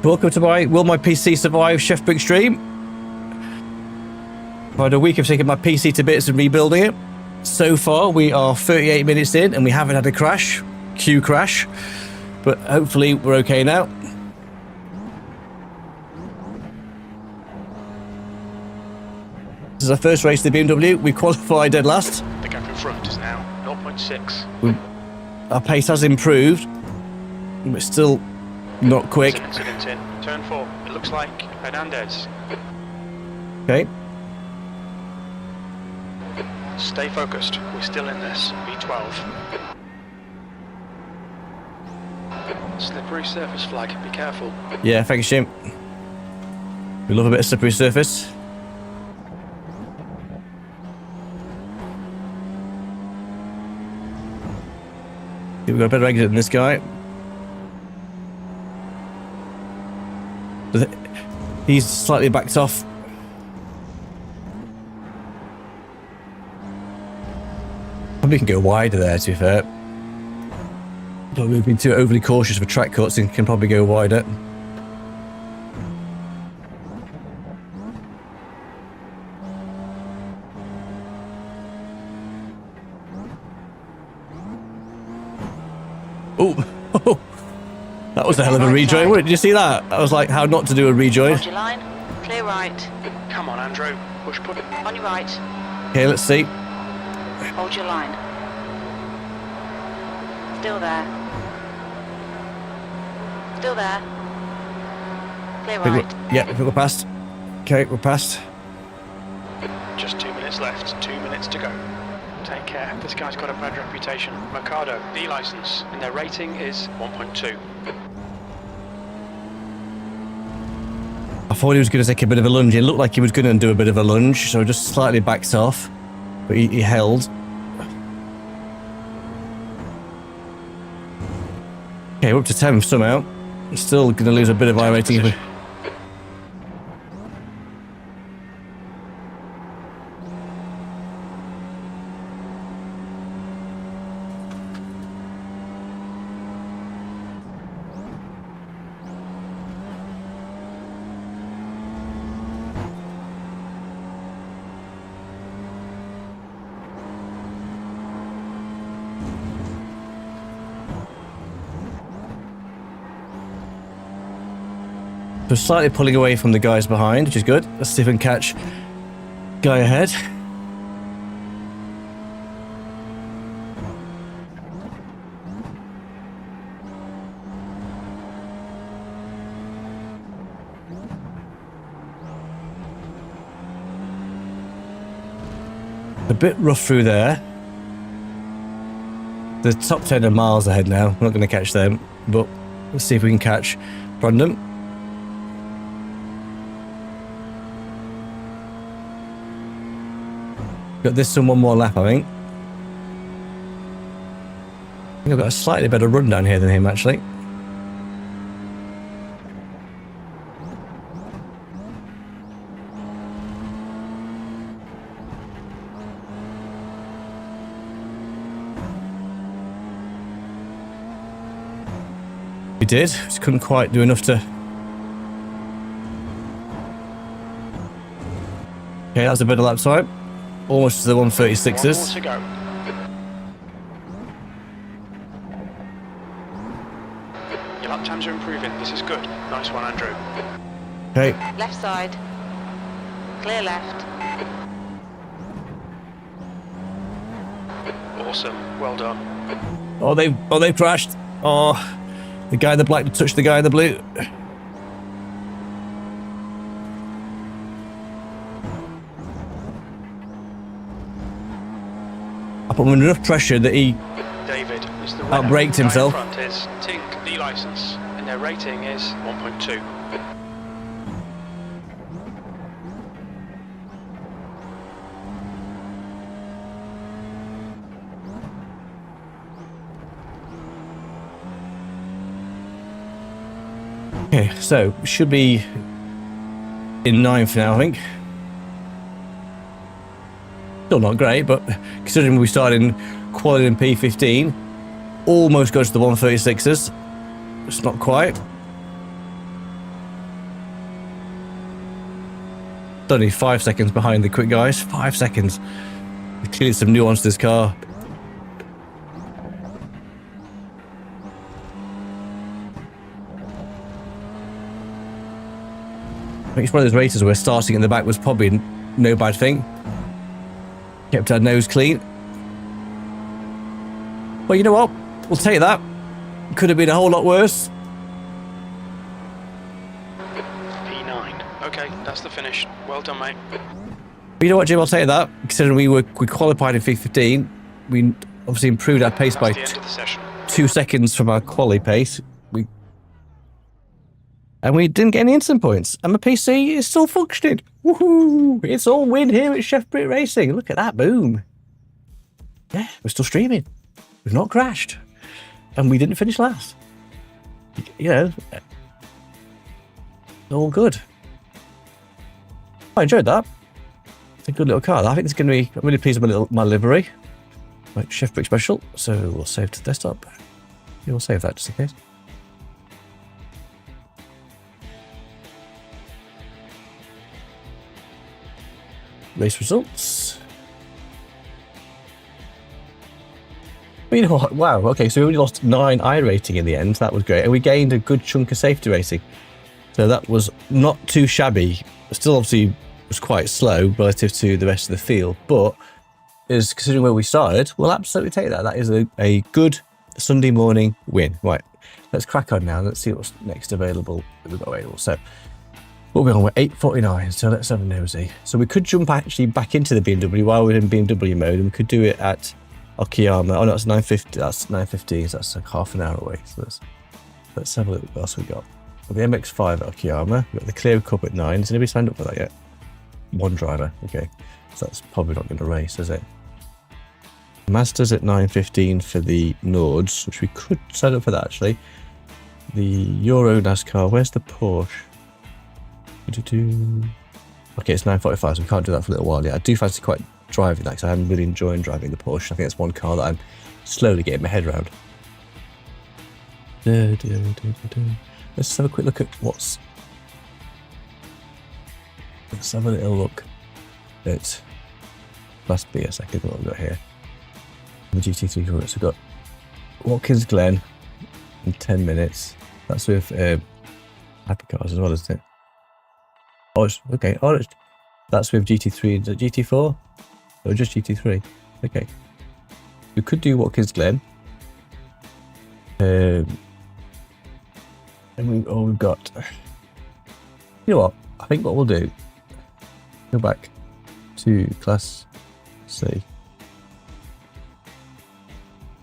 Welcome to my Will My PC Survive Chef Brick stream. I've had a week of taking my PC to bits and rebuilding it. So far we are 38 minutes in and we haven't had a crash, queue crash, but hopefully we're okay now. This is our first race to the BMW. We qualified dead last. The gap in front is now 0.6. Our pace has improved, but still not quick. Incident in turn 4. It looks like Hernandez. Okay. Stay focused. We're still in this. B12. Slippery surface flag. Be careful. Yeah, thanks, Jim. We love a bit of slippery surface. We've got a better exit than this guy. He's slightly backed off. Probably can go wider there, to be fair. But we've been too overly cautious for track cuts and can probably go wider. Oh, that was a hell of a rejoin. Did you see that? I was like, how not to do a rejoin. Hold your line. Clear right. Come on, Andrew. Push put. On your right. Okay, let's see. Hold your line. Still there. Still there. Clear right. Yeah, I think we're past. Okay, we're past. Just 2 minutes left. 2 minutes to go. Take care. This guy's got a bad reputation. Mercado, D license, and their rating is 1.2. I thought he was going to take a bit of a lunge. It looked like he was going to do a bit of a lunge, so just slightly backed off. But he held. Okay, we're up to 10th somehow. Still going to lose a bit of iRacing. If we... So slightly pulling away from the guys behind, which is good. Let's see if we can catch guy ahead. A bit rough through there. The top 10 are miles ahead now. We're not going to catch them, but let's see if we can catch Brandon. Got this and one more lap, I think. I've got a slightly better run down here than him, actually. We did, just couldn't quite do enough to... Okay, that's a better lap time. Almost to the 136s. One more to go. lap times are improving. This is good. Nice one, Andrew. Okay. Left side. Clear left. Awesome. Well done. Oh, they've crashed. Oh, the guy in the black touched the guy in the blue. I put him under enough pressure that he David is the outbraked himself. Guy in front is Tink, the license, and their rating is 1.2. Okay, so should be in ninth now, I think. Still not great, but considering we started in quality in P15, almost got to the 136s. It's not quite. Only 5 seconds behind the quick guys. 5 seconds. Clearly some nuance to this car. I think it's one of those races where starting in the back was probably no bad thing. Kept our nose clean. Well, you know what? We'll take that. Could have been a whole lot worse. P9. Okay, that's the finish. Well done, mate. But you know what, Jim? I'll take that. Considering we qualified in P15, we obviously improved our pace by That's the end of the session. 2 seconds from our quali pace. And we didn't get any instant points. And my PC is still functioning. Woohoo! It's all win here at Chef Brit Racing. Look at that, boom. Yeah, we're still streaming. We've not crashed. And we didn't finish last. You know, all good. I enjoyed that. It's a good little car. I think it's going to be, I'm really pleased with my livery. Right, Chef Brit Special. So we'll save to desktop. Yeah, we'll save that just in case. Race results. Well, you know what? Wow. Okay, so we only lost 9 iRating in the end. That was great, and we gained a good chunk of safety racing. So that was not too shabby. Still, obviously, was quite slow relative to the rest of the field, but is considering where we started, we'll absolutely take that. That is a good Sunday morning win. Right, let's crack on now. Let's see what's next available. We've got available. So. What are we on? We're 8:49, so let's have a nosy. So we could jump actually back into the BMW while we're in BMW mode, and we could do it at Okayama. Oh no, it's 9:50. That's 9:15. So that's like half an hour away. So let's have a look. What else we got? Well, the MX-5 at Okayama. We've got the Clear Cup at 9. Has anybody signed up for that yet? One driver. Okay, so that's probably not going to race, is it? Mazda's at 9:15 for the Nords, which we could sign up for that actually. The Euro NASCAR. Where's the Porsche? Okay, it's 9:45, so we can't do that for a little while yet. I do fancy quite driving that because I'm really enjoying driving the Porsche. I think that's one car that I'm slowly getting my head around. Let's have a quick look at what's... Let's have a little look at... Must be a second what we've got here. The GT3 course. We've got Watkins Glen in 10 minutes. That's with hypercars as well, isn't it? Oh, okay. Oh, that's with GT3. Is it GT4? Or just GT3? Okay. We could do Watkins Glen. And we've got. You know what? I think what we'll do. Go back to Class C.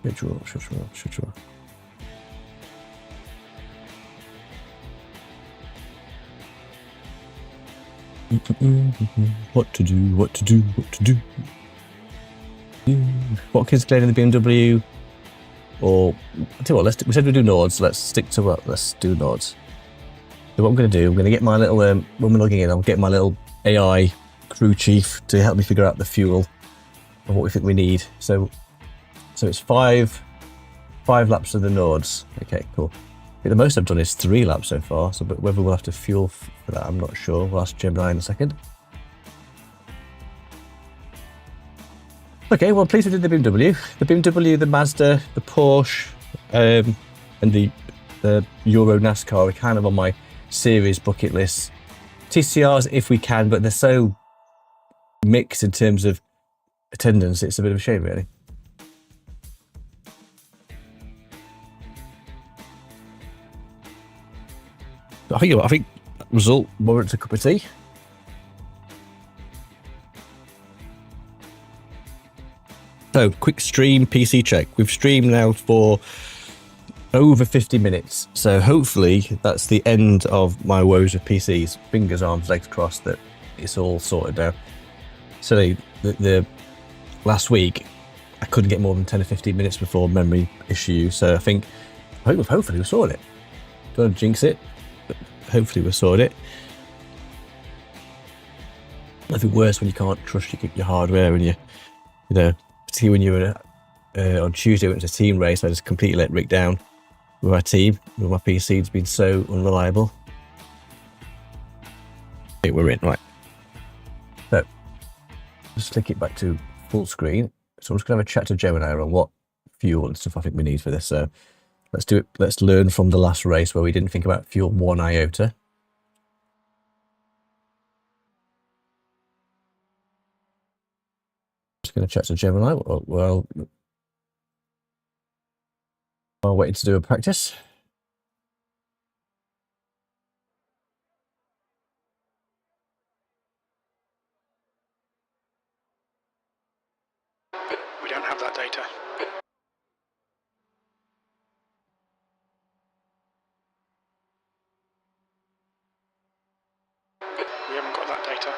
Schedule. What to do. Watkins Glen in the BMW, or I tell you what, we said we'd do Nords, let's stick to what, let's do Nords. So what I'm going to do, I'm going to get my little, when we're logging in, I'll get my little AI crew chief to help me figure out the fuel and what we think we need. So it's five laps of the Nords. Okay, cool. The most I've done is 3 laps so far, so but whether we'll have to fuel for that, I'm not sure. We'll ask Gemini in a second. Okay, well, pleased we did the BMW. The BMW, the Mazda, the Porsche, and the the Euro NASCAR are kind of on my series bucket list. TCRs if we can, but they're so mixed in terms of attendance, it's a bit of a shame really. I think result warrants a cup of tea. So, quick stream PC check. We've streamed now for over 50 minutes. So hopefully that's the end of my woes with PCs. Fingers, arms, legs crossed that it's all sorted now. So the last week, I couldn't get more than 10 or 15 minutes before memory issue. So I think, hopefully we sorted it. Don't want to jinx it, but hopefully we sorted it. Nothing worse when you can't trust your hardware and you know, particularly when you were on Tuesday, it was a team race. I just completely let Rick down with my team, with my PC. It's been so unreliable. Okay, we're in, right. So, just click it back to full screen. So I'm just going to have a chat to Gemini on what fuel and stuff I think we need for this. So let's do it. Let's learn from the last race where we didn't think about fuel one iota. Just going to chat to Gemini while waiting to do a practice. We don't have that data. We haven't got that data.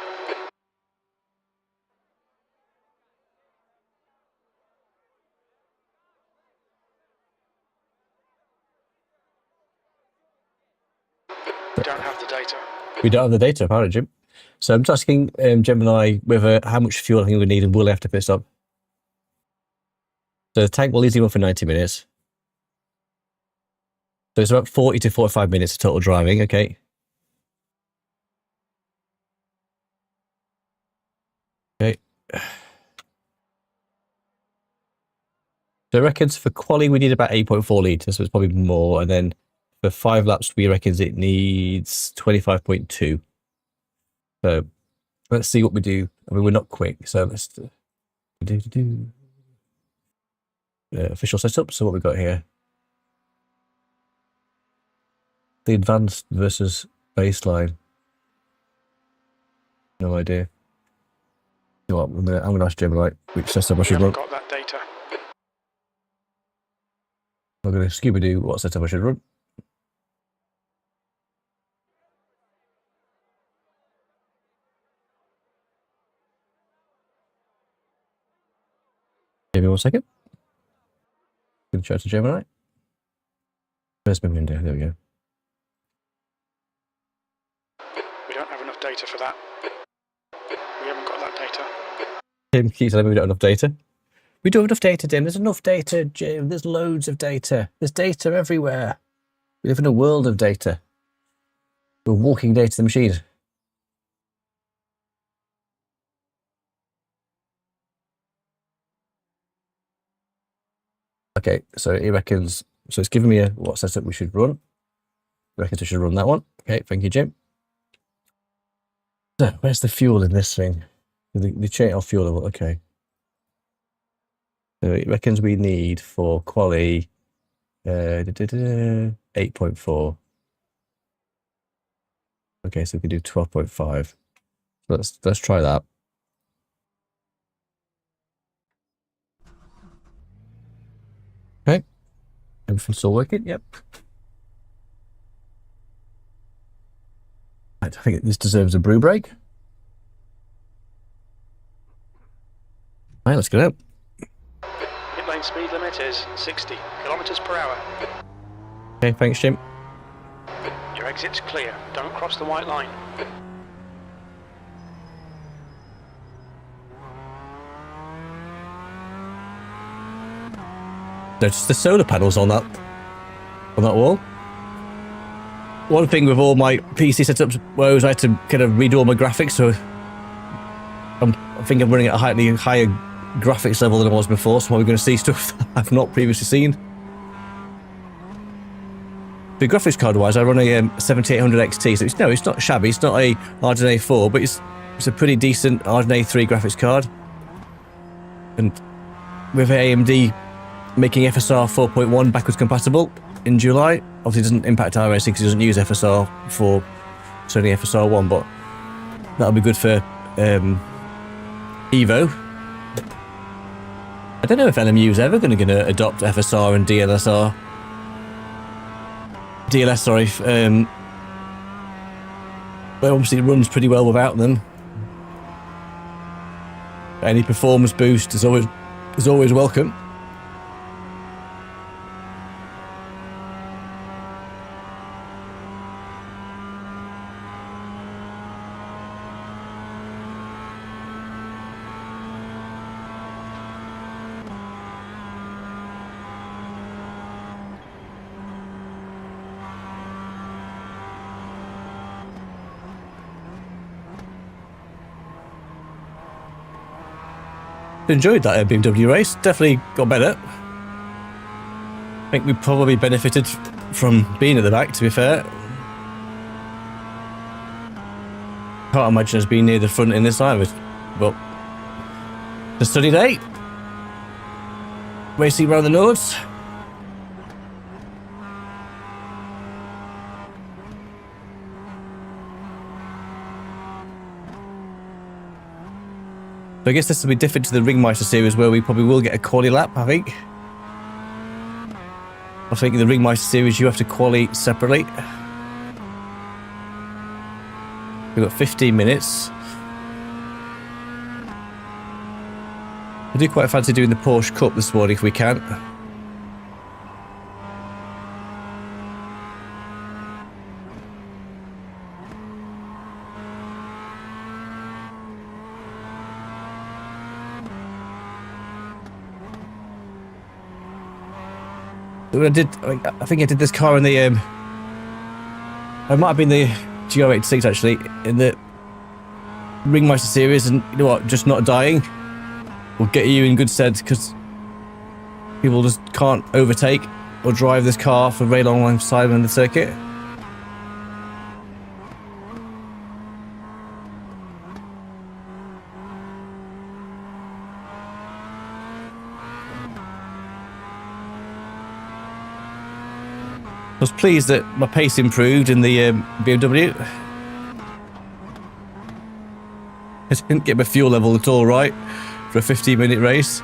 We don't have the data. We don't have the data, apparently, Jim. So I'm just asking Gemini whether how much fuel I think we need and will I have to pit stop. So the tank will easily run for 90 minutes. So it's about 40 to 45 minutes of total driving, okay. Okay. So it reckons for quali we need about 8.4 litres, so it's probably more, and then for 5 laps we reckons it needs 25.2. So let's see what we do. I mean, we're not quick, so let's do official setup. So what we got here? The advanced versus baseline. No idea. You know what, I'm gonna ask Gemini which setup I should run. We haven't got that data. I'm gonna Scooby-Doo what setup I should run. Give me 1 second. Gonna chat to Gemini. Where's my window? There we go. We don't have enough data for that. We haven't got that data. Tim keeps telling me we don't have enough data. We do have enough data, Tim. There's enough data, Jim. There's loads of data. There's data everywhere. We live in a world of data. We're walking data machines. Okay, so he reckons, so it's giving me what setup we should run. He reckons we should run that one. Okay, thank you, Jim. So, where's the fuel in this thing? The chain off fuel level, okay. So it reckons we need for quali 8.4. Okay, so we can do 12.5. Let's try that. Okay. Everything's still working, yep. Right, I think this deserves a brew break. Right, let's get out. Pit lane speed limit is 60 kilometers per hour. Okay, thanks, Jim. Your exit's clear. Don't cross the white line. Notice the solar panels on that wall. One thing with all my PC setups was I had to kind of redo all my graphics, so I think I'm running at a higher graphics level than I was before, so we're going to see stuff that I've not previously seen. The graphics card wise, I run a 7800 XT, so it's not shabby. It's not a RDNA 4, but it's a pretty decent RDNA 3 graphics card. And with AMD making FSR 4.1 backwards compatible in July, obviously it doesn't impact iRacing because it doesn't use FSR 4, it's only FSR 1, but that'll be good for Evo. I don't know if LMU is ever going to adopt FSR and DLS, sorry. But obviously it runs pretty well without them. Any performance boost is always welcome. Enjoyed that BMW race, definitely got better. I think we probably benefited from being at the back, to be fair. Can't imagine us being near the front in this either, but the sunny day. Racing around the Nords. I guess this will be different to the Ringmeister series where we probably will get a quali lap, I think. I think in the Ringmeister series you have to quali separately. We've got 15 minutes. I do quite fancy doing the Porsche Cup this morning if we can. I think I did this car in the it might have been the GR86 actually, in the Ringmeister series, and you know what, just not dying will get you in good stead because people just can't overtake or drive this car for a very long time on the circuit. I was pleased that my pace improved in the BMW. I didn't get my fuel level at all right for a 15-minute race,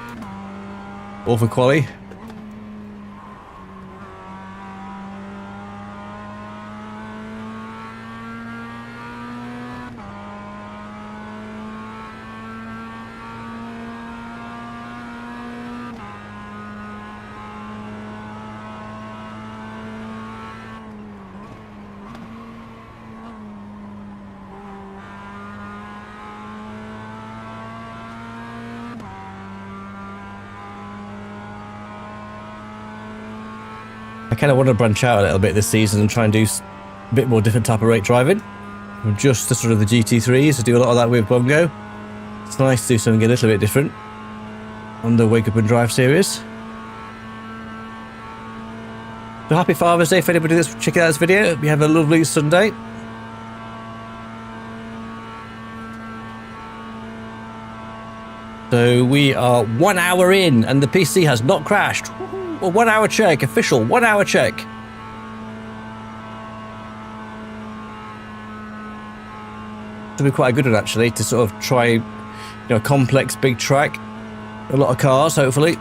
or for quali. I kind of want to branch out a little bit this season and try and do a bit more different type of rate driving. Just the sort of the GT3s, I do a lot of that with Bongo. It's nice to do something a little bit different on the Wake Up and Drive series. So happy Father's Day for anybody that's checking out this video. We have a lovely Sunday. So we are 1 hour in and the PC has not crashed. A 1 hour check, official 1 hour check. It'll be quite a good one actually to sort of try, you know, a complex big track, a lot of cars hopefully.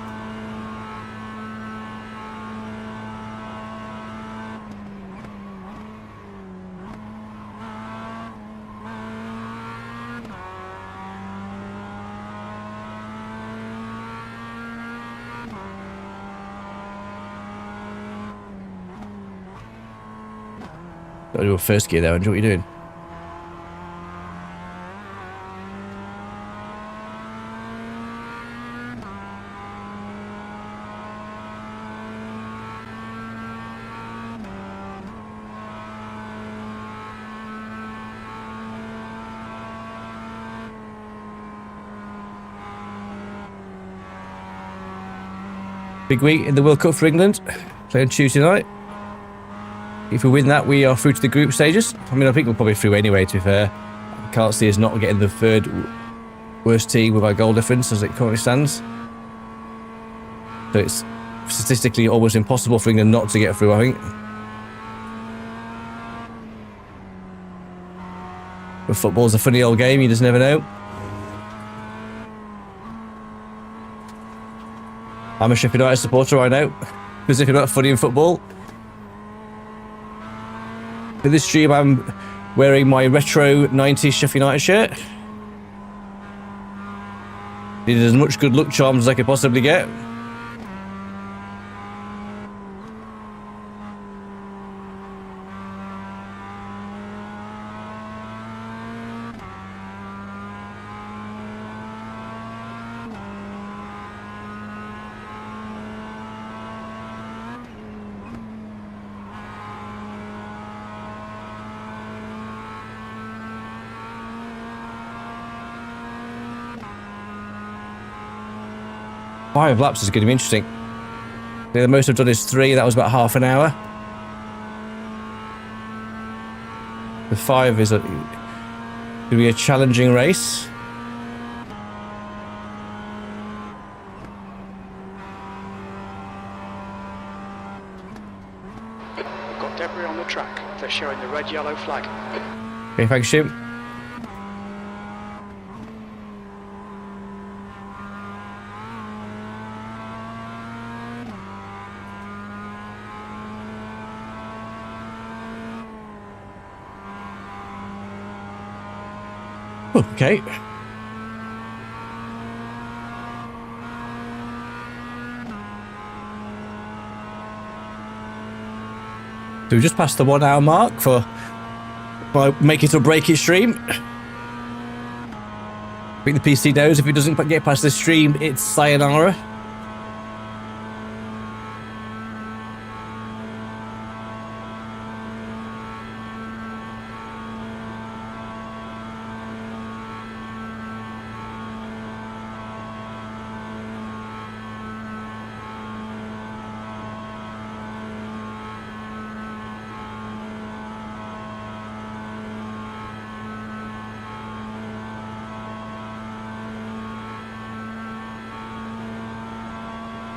Gotta do a first gear there, Andrew. What are you doing? Big week in the World Cup for England. Playing Tuesday night. If we win that, we are through to the group stages. I mean, I think we're probably through anyway, to be fair. I can't see us not getting the third worst team with our goal difference as it currently stands. So it's statistically almost impossible for England not to get through, I think. But football's a funny old game, you just never know. I'm a Sheffield United supporter, I know. As if you're not funny in football. For this stream, I'm wearing my retro 90s Sheffield United shirt. Needed as much good luck charms as I could possibly get. Five laps is going to be interesting. The most I've done is 3. That was about half an hour. The 5 is going to be a challenging race. We've got debris on the track. They're showing the red-yellow flag. Okay, thanks, Jim. Okay. So we just passed the 1 hour mark for my make it or break it stream. I think the PC knows if it doesn't get past this stream, it's sayonara.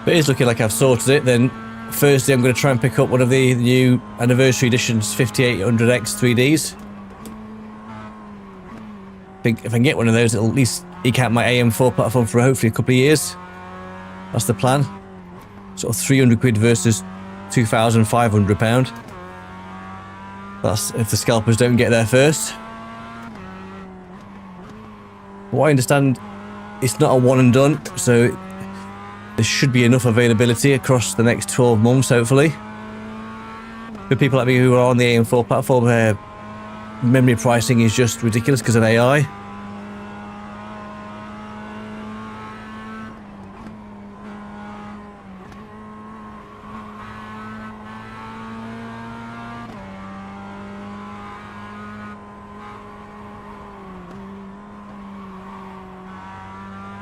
But it is looking like I've sorted it. Then Thursday I'm going to try and pick up one of the new anniversary editions 5800X 3Ds. I think if I can get one of those, it'll at least eke out my AM4 platform for hopefully a couple of years. That's the plan. Sort of 300 quid versus £2,500. That's if the scalpers don't get there first. What I understand, it's not a one and done, so there should be enough availability across the next 12 months, hopefully. For people like me who are on the AM4 platform, memory pricing is just ridiculous because of AI.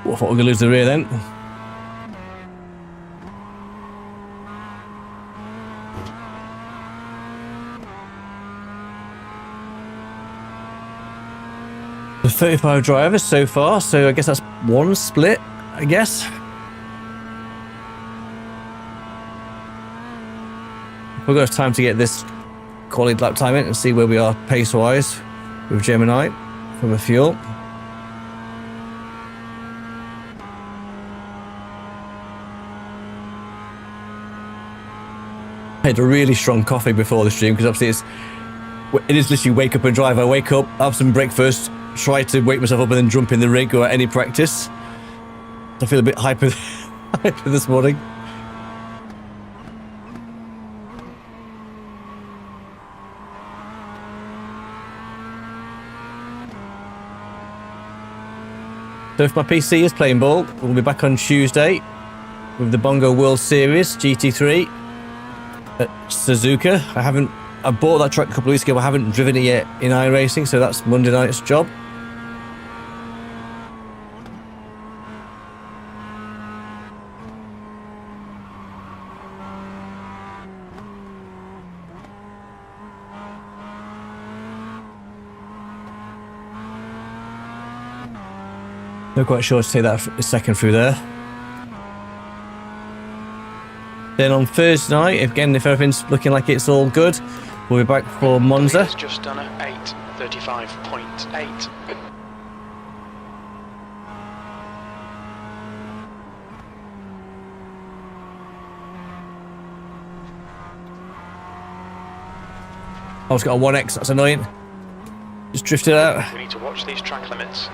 Well, I thought we were going to lose the rear then. The 35 drivers so far, so I guess that's one split, I guess. We've got time to get this quality lap time in and see where we are pace-wise with Gemini from the fuel. I had a really strong coffee before the stream because obviously it is literally wake up and drive. I wake up, have some breakfast, try to wake myself up and then jump in the rig or any practice. I feel a bit hyper this morning. So if my PC is playing ball, we'll be back on Tuesday with the Bongo World Series GT3 at Suzuka. I bought that truck a couple of weeks ago, but I haven't driven it yet in iRacing, so that's Monday night's job. Not quite sure to take that second through there. Then on Thursday night, again, if everything's looking like it's all good, we'll be back for Monza. It's just done at 8:35.8. Oh, it's got a 1X, that's annoying. Just drifted out. We need to watch these track limits.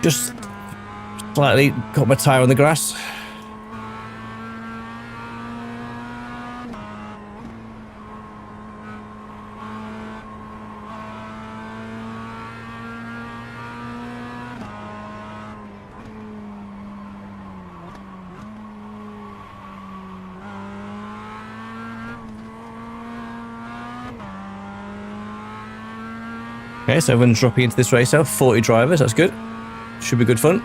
Just slightly got my tyre on the grass. Okay, so everyone's dropping into this race now. 40 drivers, that's good. Should be good fun.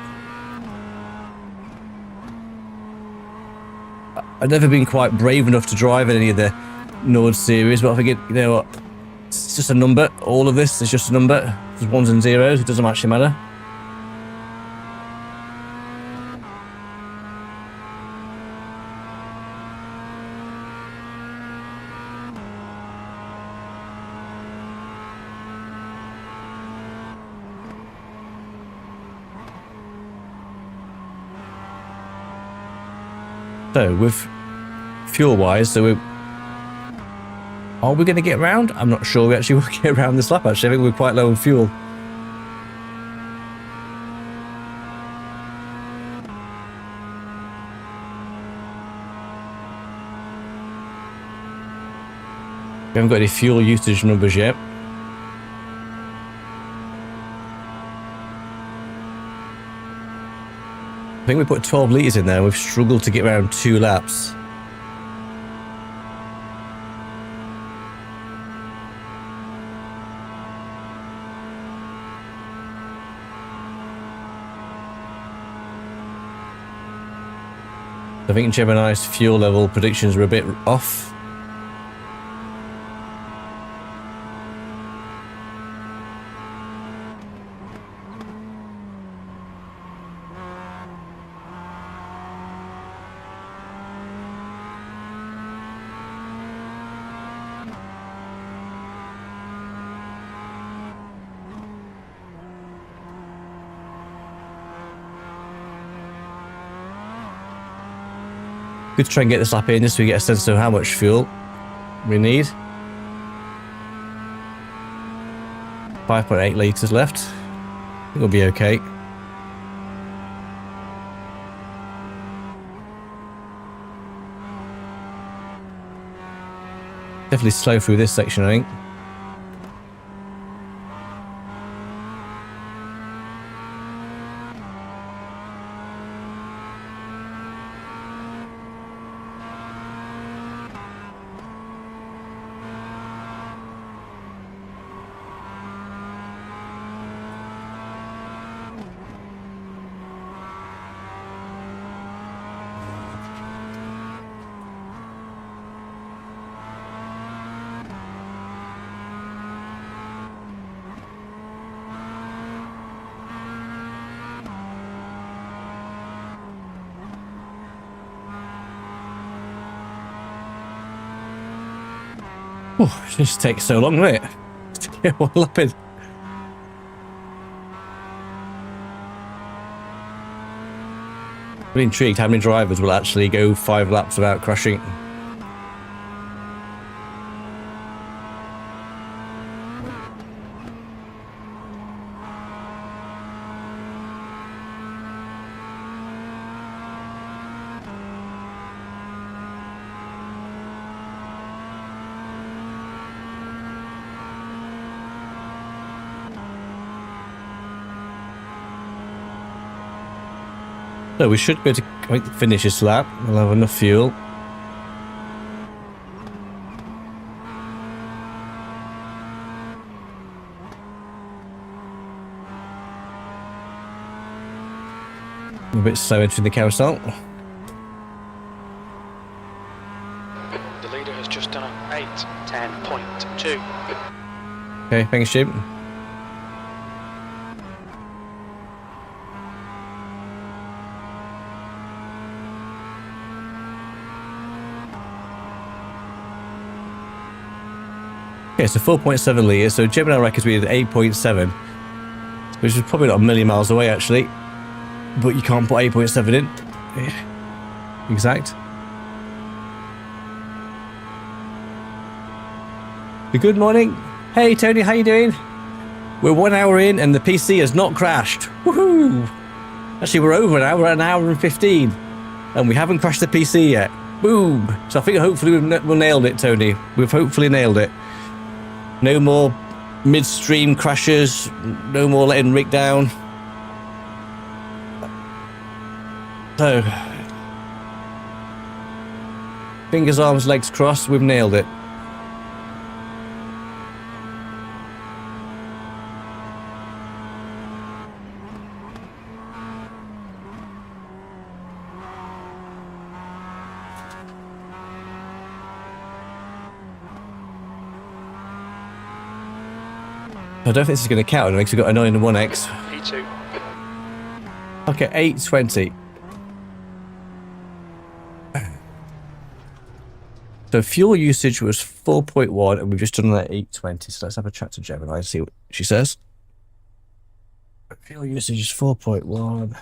I've never been quite brave enough to drive in any of the Nord series, but I think you know what, it's just a number. All of this is just a number. There's ones and zeros, it doesn't actually matter. So with fuel-wise, are we going to get around? I'm not sure we actually will get around this lap. Actually, I think we're quite low on fuel. We haven't got any fuel usage numbers yet. I think we put 12 litres in there and we've struggled to get around 2 laps. I think Gemini's fuel level predictions were a bit off. Good to try and get this lap in just so we get a sense of how much fuel we need. 5.8 litres left. I think we'll be okay. Definitely slow through this section, I think. Oh, it just takes so long, doesn't it? To get one lap in. I'm intrigued how many drivers will actually go 5 laps without crashing. So we should be able to finish this lap. We'll have enough fuel. A bit slow entering the carousel. The leader has just done a 8:10.2. Okay, thanks, Jim. Okay, so 4.7 litres. So Gemini reckons we did 8.7, which is probably not a million miles away actually. But you can't put 8.7 in. Exact. Good morning. Hey Tony, how you doing? We're 1 hour in and the PC has not crashed. Woohoo! Actually, we're over an hour. We're at an hour and 15, and we haven't crashed the PC yet. Boom! So I think hopefully we've nailed it, Tony. We've hopefully nailed it. No more midstream crashes. No more letting Rick down. So, fingers, arms, legs crossed. We've nailed it. I don't think this is going to count because we've got a 9 and 1X. P2. Okay, 820. So fuel usage was 4.1 and we've just done that 820. So let's have a chat to Gemini and see what she says. Fuel usage is 4.1.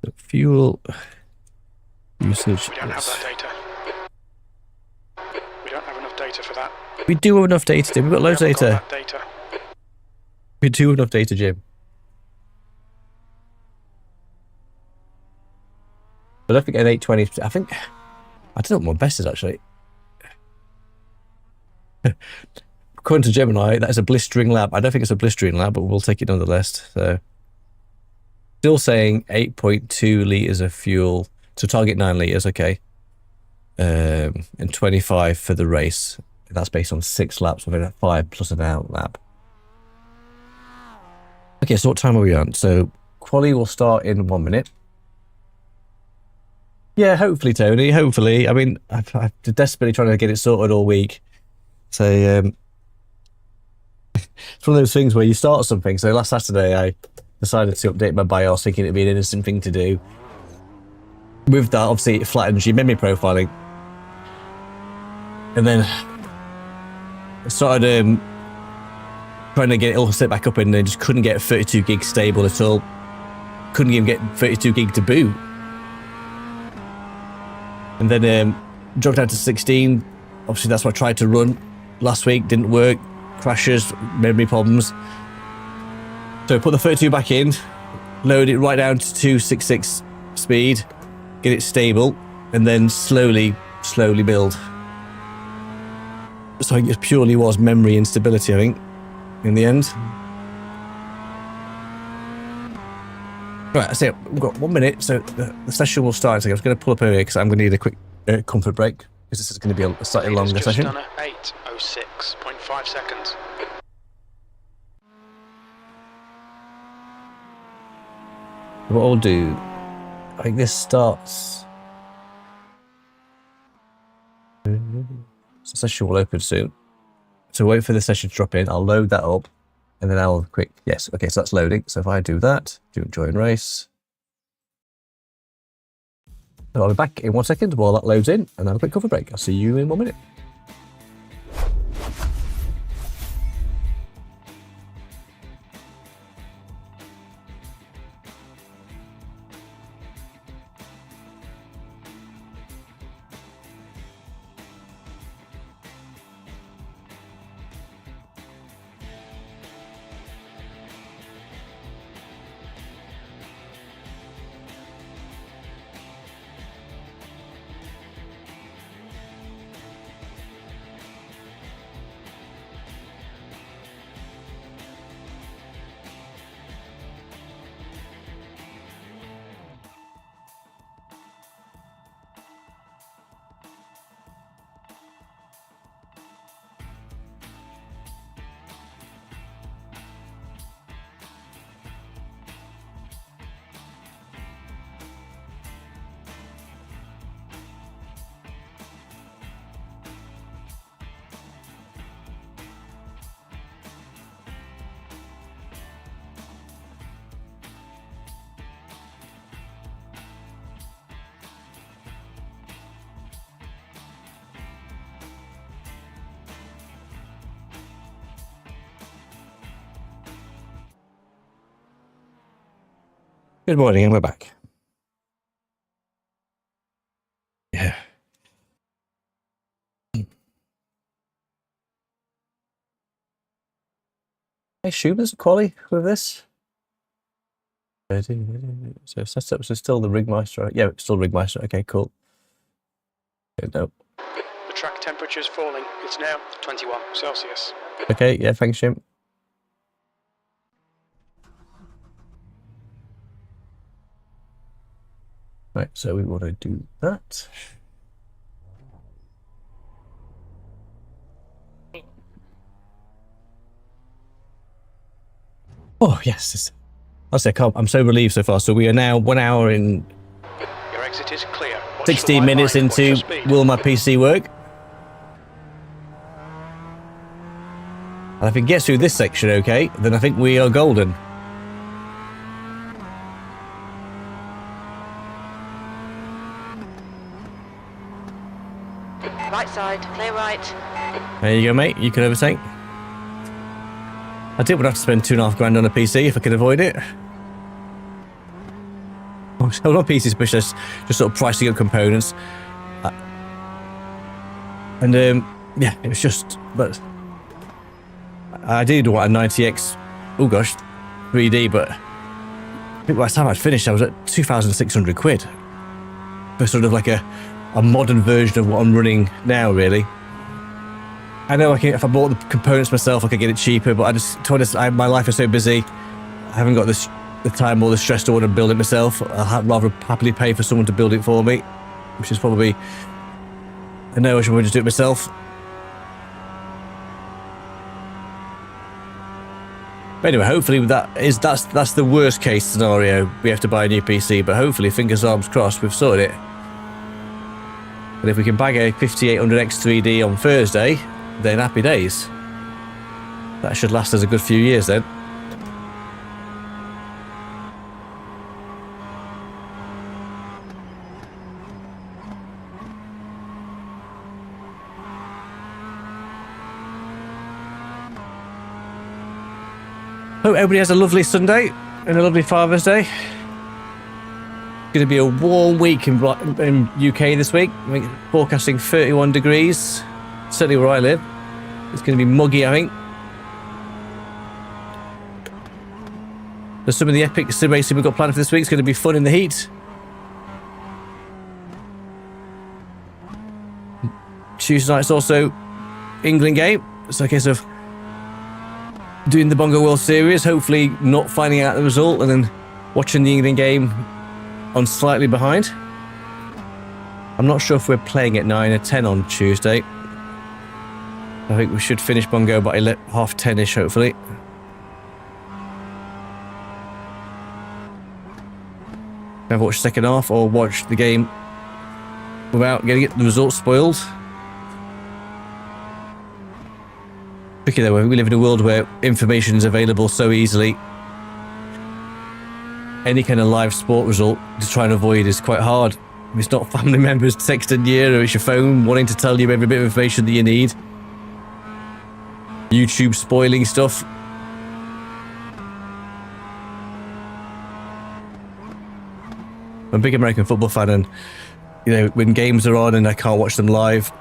So fuel usage. We don't have that data. We don't have enough data for that. We do have enough data, Jim. We've got loads of data. We do have enough data, Jim. But I think at 820, I don't know what my best is actually. According to Gemini, that is a blistering lap. I don't think it's a blistering lap, but we'll take it nonetheless. So, still saying 8.2 litres of fuel. So target 9 litres, okay. And 25 for the race. That's based on 6 laps, within 5 plus an out lap. Okay, so what time are we on? So quali will start in 1 minute. Yeah, hopefully, Tony. Hopefully. I mean, I've desperately trying to get it sorted all week. So it's one of those things where you start something. So last Saturday, I decided to update my BIOS, thinking it'd be an innocent thing to do. With that, obviously, it flattens your memory profiling. And then I started trying to get it all set back up, and I just couldn't get 32 gig stable at all. Couldn't even get 32 gig to boot. And then dropped down to 16. Obviously, that's what I tried to run last week. Didn't work. Crashes, memory problems. So I put the 32 back in, load it right down to 266 speed, get it stable, and then slowly build. So it purely was memory instability, I think, in the end. Right, I say we've got 1 minute, so the session will start. So I'm just going to pull up over here because I'm going to need a quick comfort break because this is going to be a slightly longer session. Just done at 8:06.5 seconds. What I'll do, I think this starts. The session will open soon. So wait for the session to drop in. I'll load that up. And then I'll quick, yes, okay, so that's loading. So if I do that, do join race. So I'll be back in 1 second while that loads in and have a quick cover break. I'll see you in 1 minute. Good morning, and we're back. Yeah. I assume there's a quali with this. So setup, so still the Ringmeister. Yeah, it's still Ringmeister. Okay, cool. Okay, no. The track temperature is falling. It's now 21 Celsius. Okay, yeah, thanks, Jim. Right, so we want to do that. Oh, yes. I'm so relieved so far. So we are now 1 hour and Your exit is clear. Watch 16 the minutes white line. Watch into your speed. Will My PC Work? And if it gets through this section okay, then I think we are golden. Right side, clear right. There you go, mate. You can overtake. I didn't want to have to spend $2.5 grand on a PC if I could avoid it. Oh, so on PC specialists, just sort of pricing up components. And yeah, it was just, but I did want a 90X, oh gosh, 3D, but I think by the time I'd finished, I was at 2,600 quid for sort of like a modern version of what I'm running now, really. I know if I bought the components myself, I could get it cheaper, but my life is so busy. I haven't got the time or the stress to want to build it myself. I'd rather happily pay for someone to build it for me, which is probably, I know I should just do it myself. But anyway, hopefully that's the worst case scenario. We have to buy a new PC, but hopefully, fingers arms crossed, we've sorted it. And if we can bag a 5800X 3D on Thursday, then happy days. That should last us a good few years then. Hope everybody has a lovely Sunday and a lovely Father's Day. It's going to be a warm week in UK this week. I think forecasting 31 degrees. Certainly where I live. It's going to be muggy, I think. There's some of the epic sim racing we've got planned for this week. It's going to be fun in the heat. Tuesday night's also England game. It's a case of doing the Bongo World Series, hopefully not finding out the result, and then watching the England game on slightly behind. I'm not sure if we're playing at 9 or 10 on Tuesday. I think we should finish Bongo by 10:30ish, hopefully. Never watch the second half or watch the game without getting the results spoiled. Tricky though, we live in a world where information is available so easily. Any kind of live sport result to try and avoid is quite hard. If it's not family members texting you, or it's your phone wanting to tell you every bit of information that you need. YouTube spoiling stuff. I'm a big American football fan, and when games are on and I can't watch them live,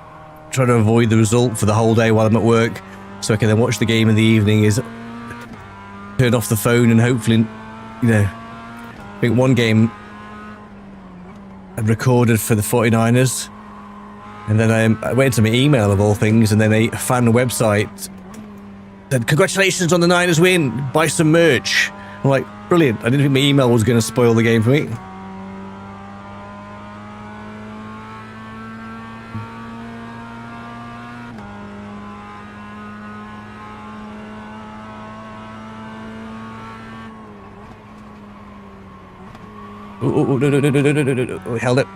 trying to avoid the result for the whole day while I'm at work, so I can then watch the game in the evening, is turn off the phone and hopefully, I think one game I'd recorded for the 49ers, and then I went to my email of all things, and then a fan website said, "Congratulations on the Niners win, buy some merch." I'm like, brilliant. I didn't think my email was going to spoil the game for me. Oh, no. We held it.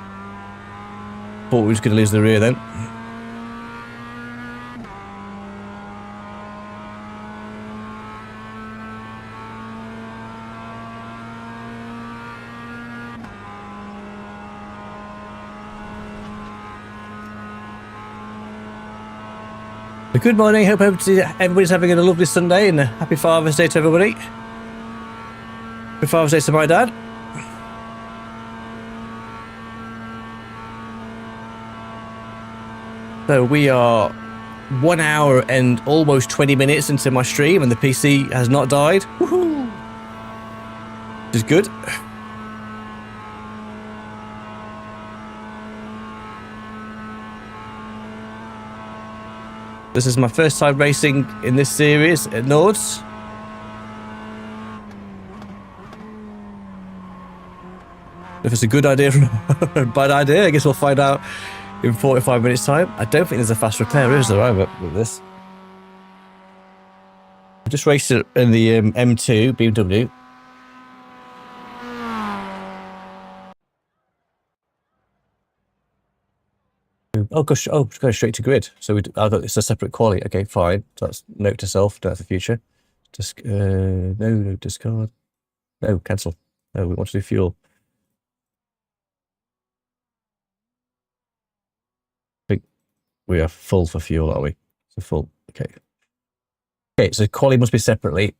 Thought we was going to lose the rear then. Good morning. Hope everybody's having a lovely Sunday, and a happy Father's Day to everybody. Happy Father's Day to my dad. So we are 1 hour and almost 20 minutes into my stream and the PC has not died. Woohoo! Which is good. This is my first time racing in this series at Nords. If it's a good idea or a bad idea, I guess we'll find out in 45 minutes time. I don't think there's a fast repair, is there, either, with this? I just raced it in the M2 BMW. Oh gosh, oh, it's going straight to grid. So it's a separate quali. Okay, fine. So that's note to self, note to the future. Just no, discard. No, cancel. No, we want to do fuel. I think we are full for fuel, are we? So full. Okay. Okay, so quali must be separately.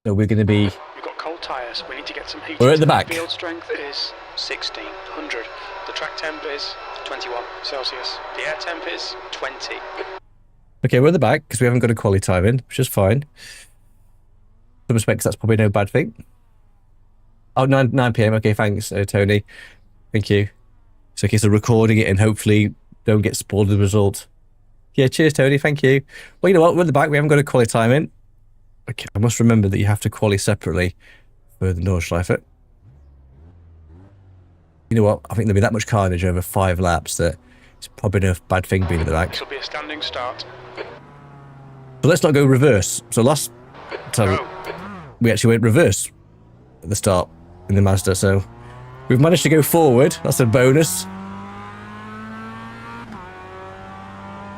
So we're going to be. We've got cold tyres. We need to get some heat. We're at the back. Field strength is 1600. The track temp is 21 Celsius. The air temp is 20. Okay, we're at the back because we haven't got a quali time in, which is fine. In some respects, that's probably no bad thing. Oh, 9 p.m. Okay, thanks, Tony. Thank you. So in case of recording it and hopefully don't get spoiled with the result. Yeah, cheers, Tony. Thank you. Well, you know what? We're at the back. We haven't got a quali time in. Okay, I must remember that you have to quali separately for the Nordschleife. You know what? I think there'll be that much carnage over 5 laps that it's probably no bad thing being at the back. This will be a standing start. So let's not go reverse. So last time we actually went reverse at the start in the Mazda. So we've managed to go forward. That's a bonus.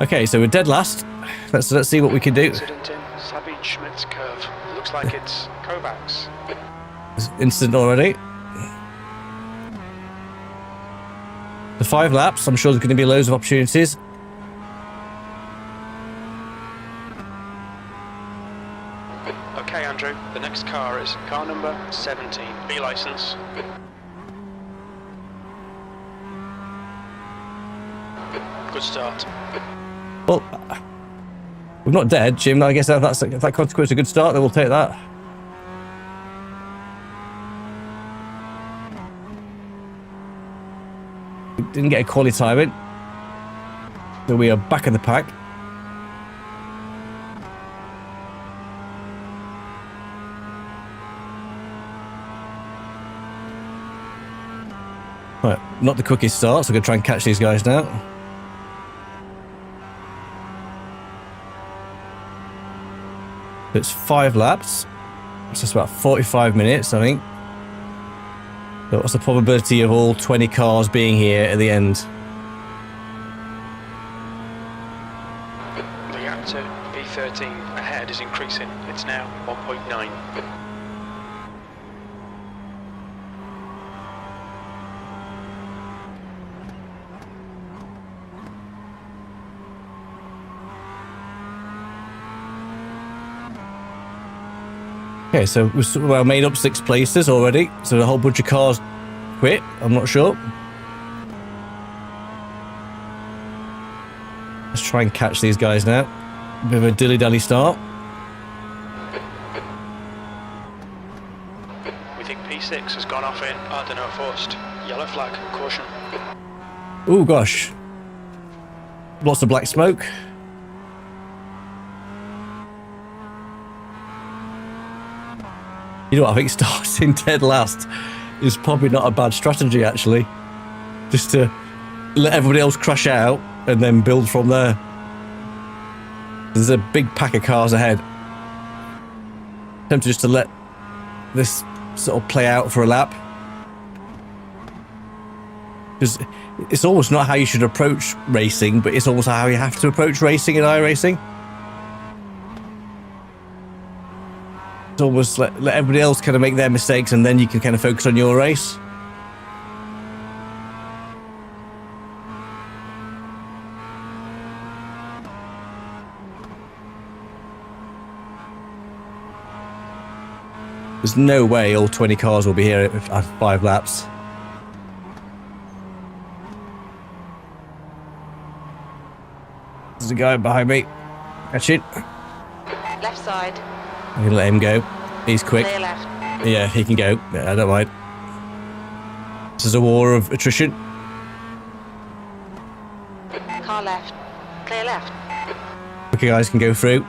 Okay, so we're dead last. Let's see what we can do. Incident in Sabine Schmidt's curve. Looks like it's Kovacs. It's instant already. The 5 laps, I'm sure there's going to be loads of opportunities. Okay, Andrew, the next car is car number 17, B license. Good start. Well, we're not dead, Jim. I guess if that consequence a good start, then we'll take that. We didn't get a quali time in. So we are back in the pack. Right, not the quickest start, so we're going to try and catch these guys now. It's 5 laps. It's just about 45 minutes, I think. But what's the probability of all 20 cars being here at the end? The gap to P13 ahead is increasing. It's now 1.9. Okay, so we've made up 6 places already. So a whole bunch of cars quit. I'm not sure. Let's try and catch these guys now. Bit of a dilly-dally start. We think P6 has gone off in Ardeno first. Yellow flag, caution. Oh gosh. Lots of black smoke. You know what, I think starting dead last is probably not a bad strategy, actually. Just to let everybody else crash out and then build from there. There's a big pack of cars ahead. Tempted just to let this sort of play out for a lap. Because it's almost not how you should approach racing, but it's almost how you have to approach racing in iRacing. It's almost let everybody else kind of make their mistakes and then you can kind of focus on your race. There's no way all 20 cars will be here at 5 laps. There's a guy behind me. Catch it. Left side. I'm gonna let him go. He's quick. Clear left. Yeah, he can go. Yeah, I don't mind. This is a war of attrition. Car left. Clear left. Okay, guys can go through.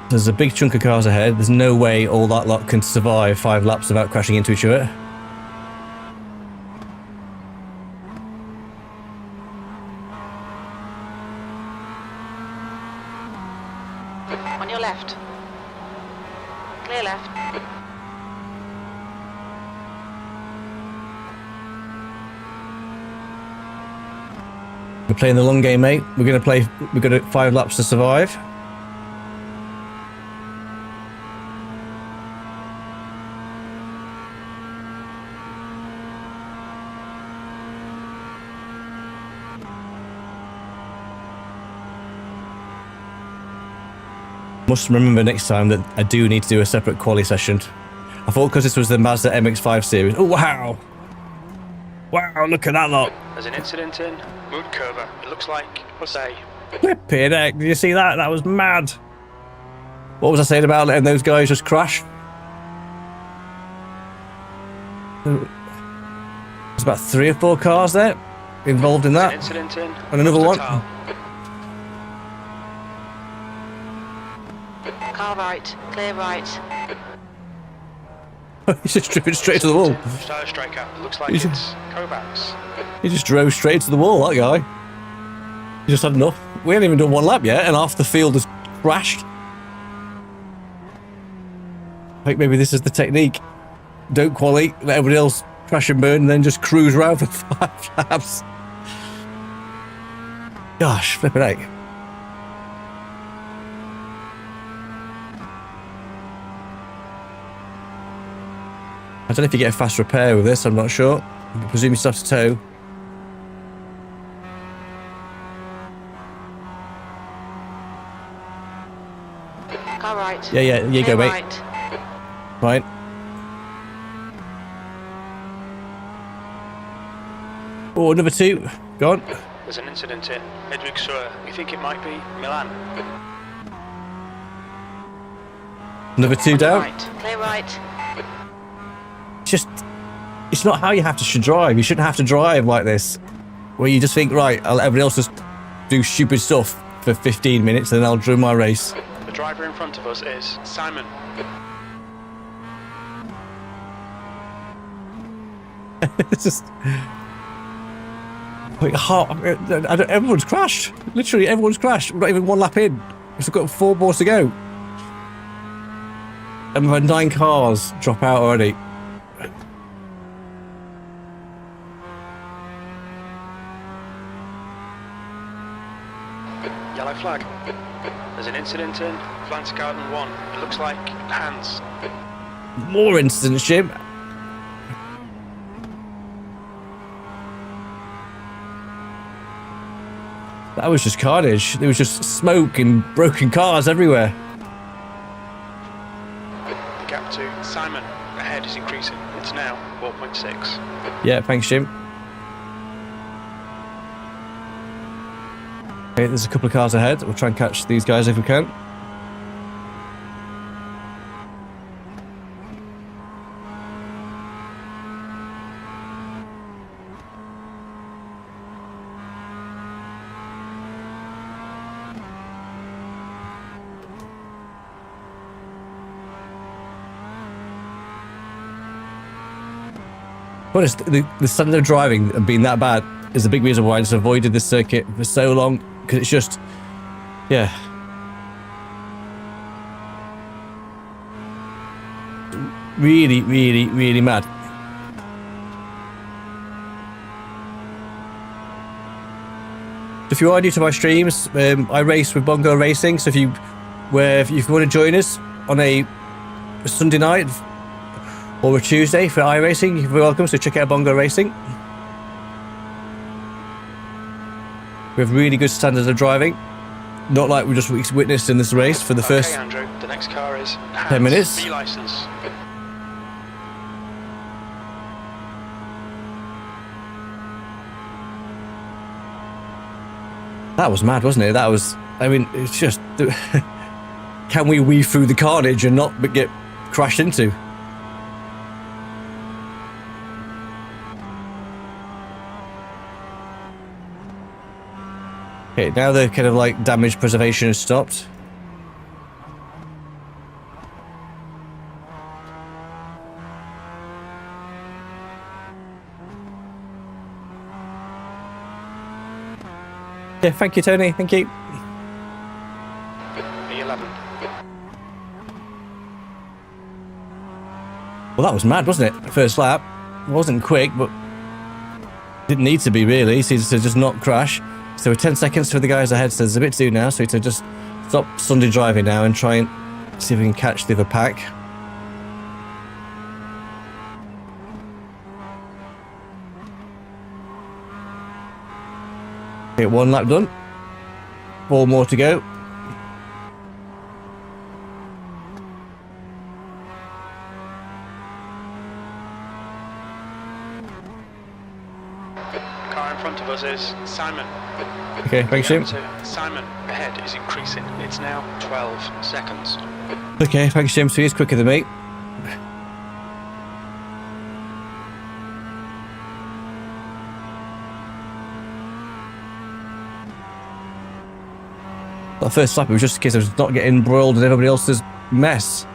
There's a big chunk of cars ahead. There's no way all that lot can survive 5 laps without crashing into each other. On your left. Clear left. We're playing the long game, mate. We're gonna 5 laps to survive. Must remember next time that I do need to do a separate quali session. I thought because this was the Mazda MX-5 series. Oh, wow! Wow, look at that lot! There's an incident in Mood Curver. It looks like, let's say, Flipping heck, did you see that? That was mad! What was I saying about letting those guys just crash? There's about 3 or 4 cars there involved in that. incident in And another one. Car right. Clear right. He's just driven straight to the wall. Style striker. It looks like He's- it's Kovacs. He just drove straight to the wall, that guy. He just had enough. We haven't even done 1 lap yet, and half the field has crashed. I think maybe this is the technique. Don't quali, let everybody else crash and burn, and then just cruise around for 5 laps. Gosh, flipping heck. I don't know if you get a fast repair with this, I'm not sure. I presume you still have to tow. Car right. Yeah, you go, Clear mate. right. Right. Oh, another 2. Go on. There's an incident in Edwig Sur. We think it might be Milan. Another 2 On your down. right. Clear right. It's not how you have to drive. You shouldn't have to drive like this, where you just think, right, I'll let everybody else just do stupid stuff for 15 minutes and then I'll do my race. The driver in front of us is Simon. It's just... Like, everyone's crashed. Literally, everyone's crashed. We're not even 1 lap in. We've got 4 more to go. And we've had 9 cars drop out already. Yellow flag. There's an incident in Plant Garden 1. It looks like Hans. More incidents, Jim. That was just carnage. There was just smoke and broken cars everywhere. The gap to Simon ahead is increasing. It's now 4.6. Yeah, thanks, Jim. Okay, there's a couple of cars ahead. We'll try and catch these guys if we can. But it's the standard of driving and being that bad is the big reason why I just avoided this circuit for so long, because it's just, yeah. Really, really, really mad. If you are new to my streams, I race with Bongo Racing, so if you want to join us on a Sunday night or a Tuesday for iRacing, you're welcome, so check out Bongo Racing. We have really good standards of driving. Not like we just witnessed in this race for the first Andrew, the next car is 10 minutes. license. That was mad, wasn't it? That was, I mean, it's just, can we weave through the carnage and not get crashed into? Okay, now the kind of like damage preservation has stopped. Yeah, thank you, Tony. Thank you. E11. Well, that was mad, wasn't it? First lap. It wasn't quick, but didn't need to be really. So to just not crash. So we're 10 seconds for the guys ahead, so there's a bit to do now. So to just stop Sunday driving now and try and see if we can catch the other pack. Okay, 1 lap done. 4 more to go. Car in front of us is Simon. Okay, thanks, Jim. Simon ahead is increasing. It's now 12 seconds. Okay, thanks, Jim. So he's quicker than me. That first lap, it was just a case of not getting embroiled in everybody else's mess.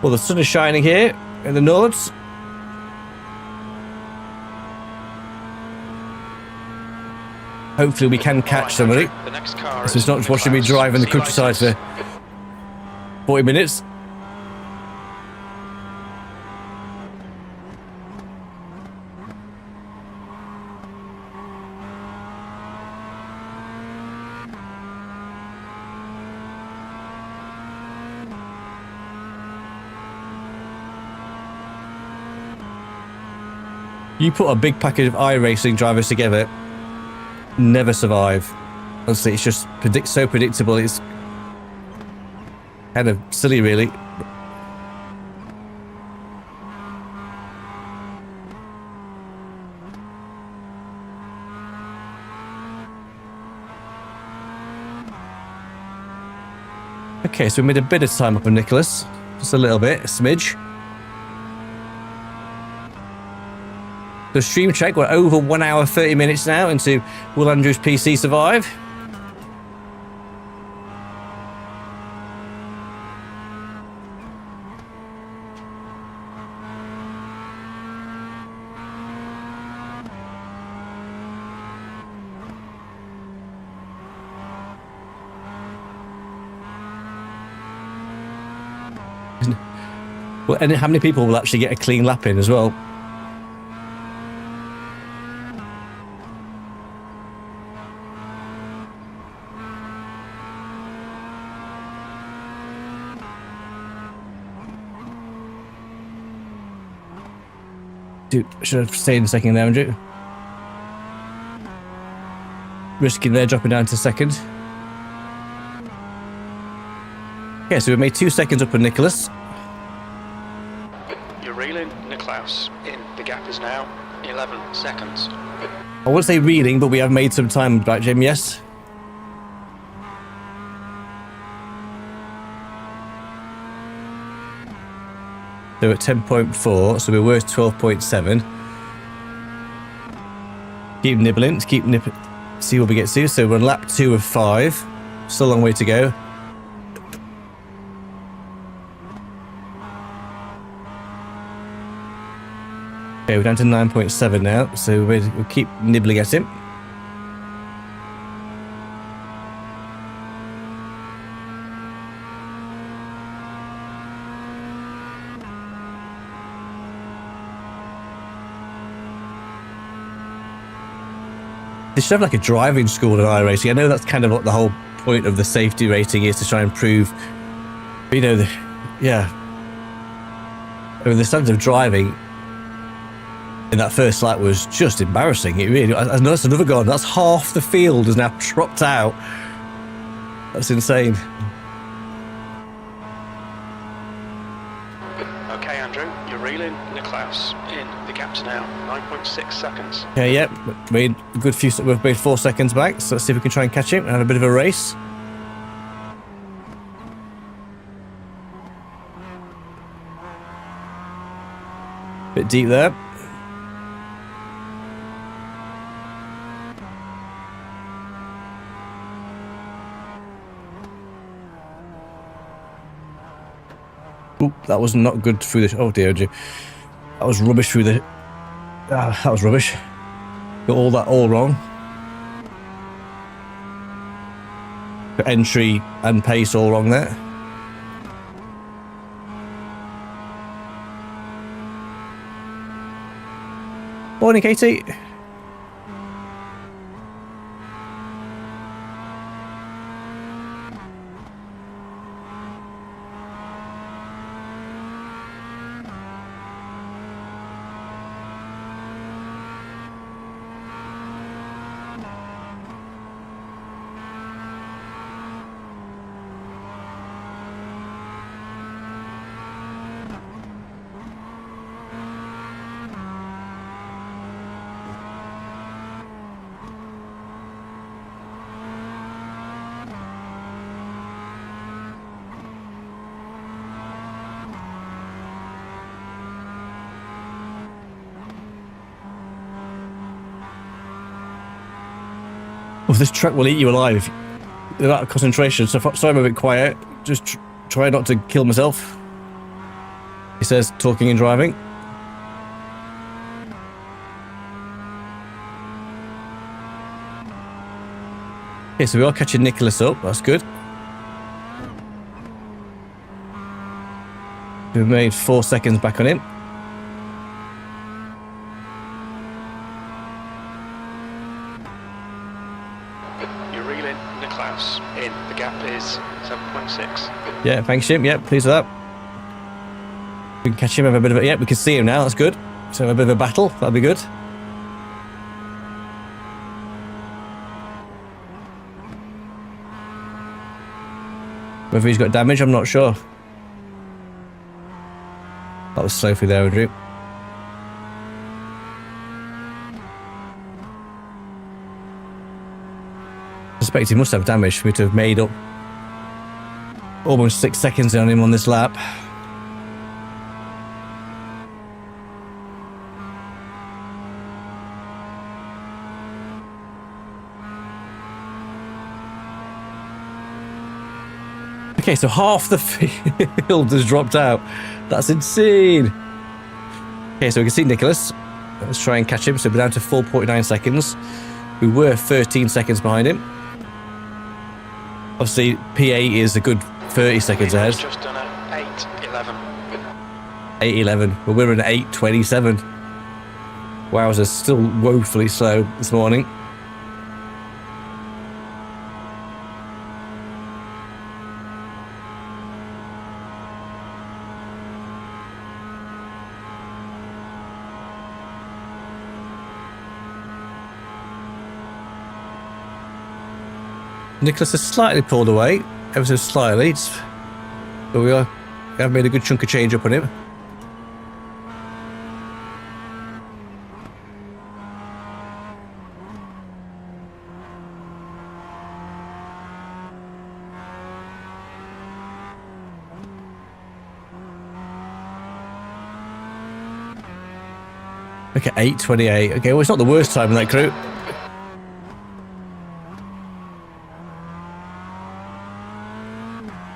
Well, the sun is shining here in the north. Hopefully we can catch somebody. The next car So it's not just watching me drive in the countryside for 40 minutes. You put a big package of iRacing drivers together, never survive. Honestly, it's just so predictable. It's kind of silly, really. Okay, so we made a bit of time up on Nicholas. Just a little bit, a smidge. The stream check, we're over 1 hour 30 minutes now into Will Andrews' PC survive. Well, and how many people will actually get a clean lap in as well? Dude, should have stayed in second there, Andrew. Risking there, dropping down to second. Okay, so we made 2 seconds up on Nicholas. You're reeling, Nicklaus. In. The gap is now 11 seconds. I won't say reeling, but we have made some time back, Jim, yes? So we're at 10.4, so we're worth 12.7. Keep nibbling, see what we get to. So we're on lap 2 of 5. Still a long way to go. Okay, we're down to 9.7 now, so we'll keep nibbling at him. They should have like a driving school in iRacing. I know that's kind of what the whole point of the safety rating is, to try and improve, you know, the standards of driving. in that first lap was just embarrassing. It really, I know that's another gone. That's half the field has now dropped out. That's insane. Okay, Andrew, you're reeling Nicklaus in. The gap's now 9.6 seconds. Yeah, yep. Made a good few. We've made 4 seconds back. So let's see if we can try and catch him and have a bit of a race. Bit deep there. Oop, that was not good through the... Oh dear, oh dear. That was rubbish through the... that was rubbish. Got all that all wrong. Got entry and pace all wrong there. Morning, Katie. Well, this truck will eat you alive. They're out of concentration, so sorry I'm a bit quiet. Just try not to kill myself. He says, talking and driving. Okay, so we are catching Nicholas up. That's good. We've made 4 seconds back on him. In. The gap is 7.6. Yeah, thanks, Jim. Yeah, pleased with that. We can catch him, have a bit of a... Yeah, we can see him now. That's good. So have a bit of a battle. That'll be good. Whether he's got damage, I'm not sure. That was slow through there, Andrew. I suspect he must have damage for me to have made up almost 6 seconds on him on this lap. Okay, so half the field has dropped out. That's insane. Okay, so we can see Nicholas. Let's try and catch him. So we're down to 4.9 seconds. We were 13 seconds behind him. Obviously, P8 is a good 30 seconds ahead. Just done an 8.11. 8.11. But we're at 8.27. Wowzers, still woefully slow this morning. Nicholas has slightly pulled away, ever so slightly, but we have made a good chunk of change up on him. Okay, 8.28. Okay, well, it's not the worst time in that crew.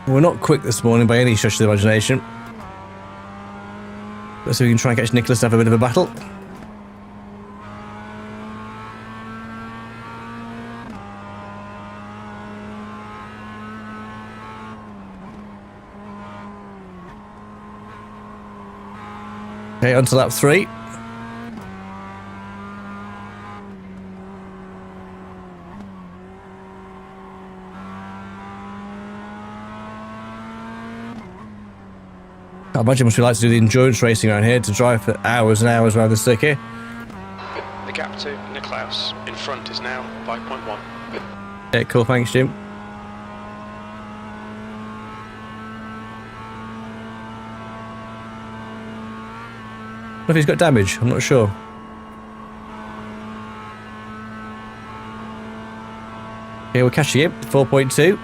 We're not quick this morning by any stretch of the imagination. Let's see if we can try and catch Nicholas to have a bit of a battle. Okay, on to lap 3. I imagine must be like to do the endurance racing around here to drive for hours and hours around the circuit. gap to Nicklaus in front is now 5.1. Yeah, cool, thanks, Jim. If he's got damage, I'm not sure. Okay, we're catching him, 4.2.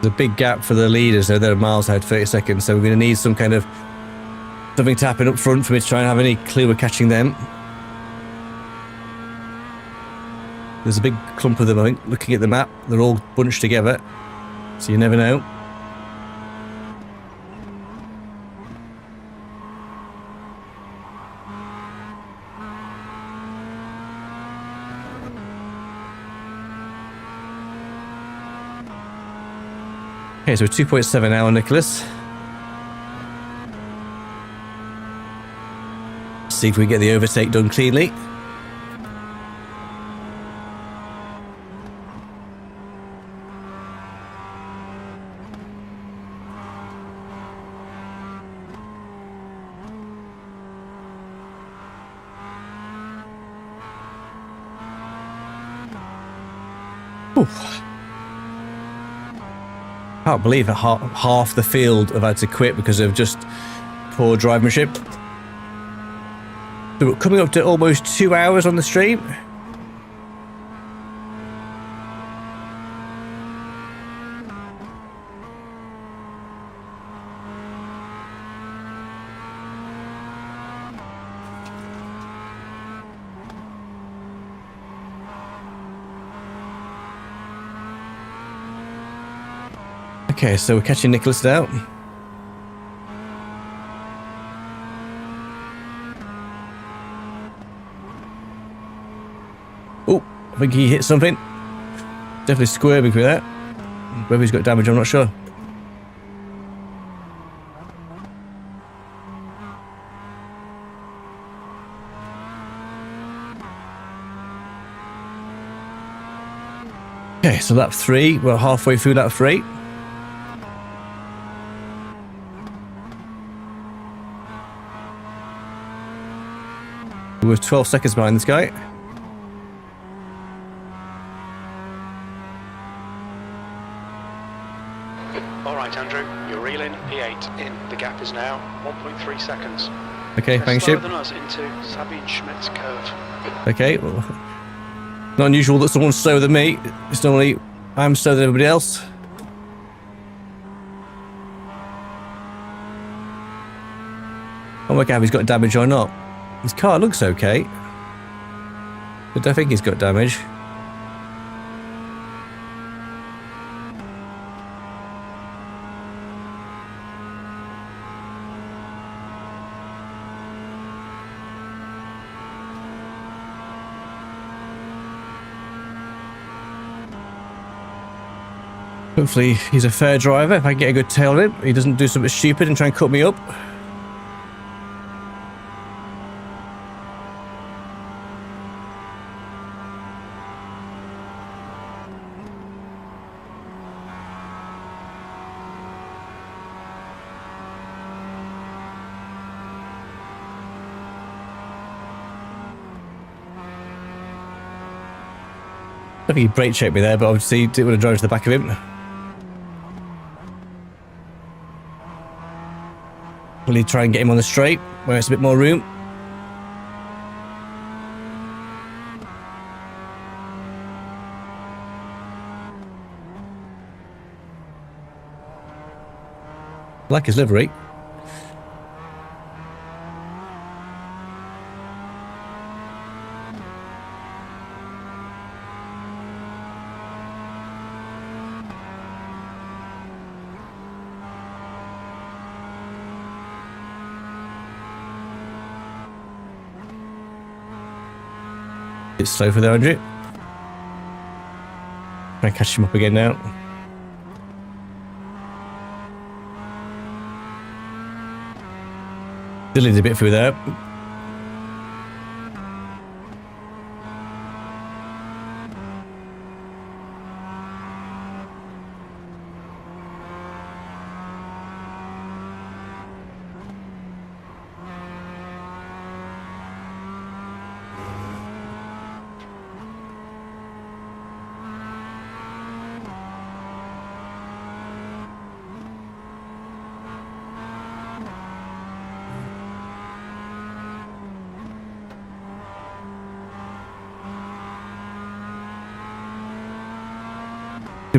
There's a big gap for the leaders, though. They're miles ahead, 30 seconds, so we're going to need some kind of something to happen up front for me to try and have any clue we're catching them. There's a big clump of them, I think, looking at the map. They're all bunched together, so you never know. Okay, so we're 2.7 now on Nicholas. See if we get the overtake done cleanly. Can't believe that half the field have had to quit because of just poor drivemanship. So we're coming up to almost 2 hours on the stream. Okay, so we're catching Nicholas now. Oh, I think he hit something. Definitely squirming through that. Whether he's got damage, I'm not sure. Okay, so lap 3. We're halfway through lap 3. We're 12 seconds behind this guy. All right, Andrew, you're reeling P8 in. The gap is now 1.3 seconds. Okay, thanks, Jim. Slower than us into Sabine Schmidt's curve. Okay, well, not unusual that someone's slower than me. It's normally I'm slower than everybody else. Oh my god, if he's got damage or not. His car looks okay, but I think he's got damage. Hopefully he's a fair driver. If I get a good tail on him, he doesn't do something stupid and try and cut me up. I think he brake checked me there, but obviously didn't want to drive to the back of him. Will he try and get him on the straight where it's a bit more room? I like his livery. It's slow for the 100. Try and catch him up again now. Still a bit through there.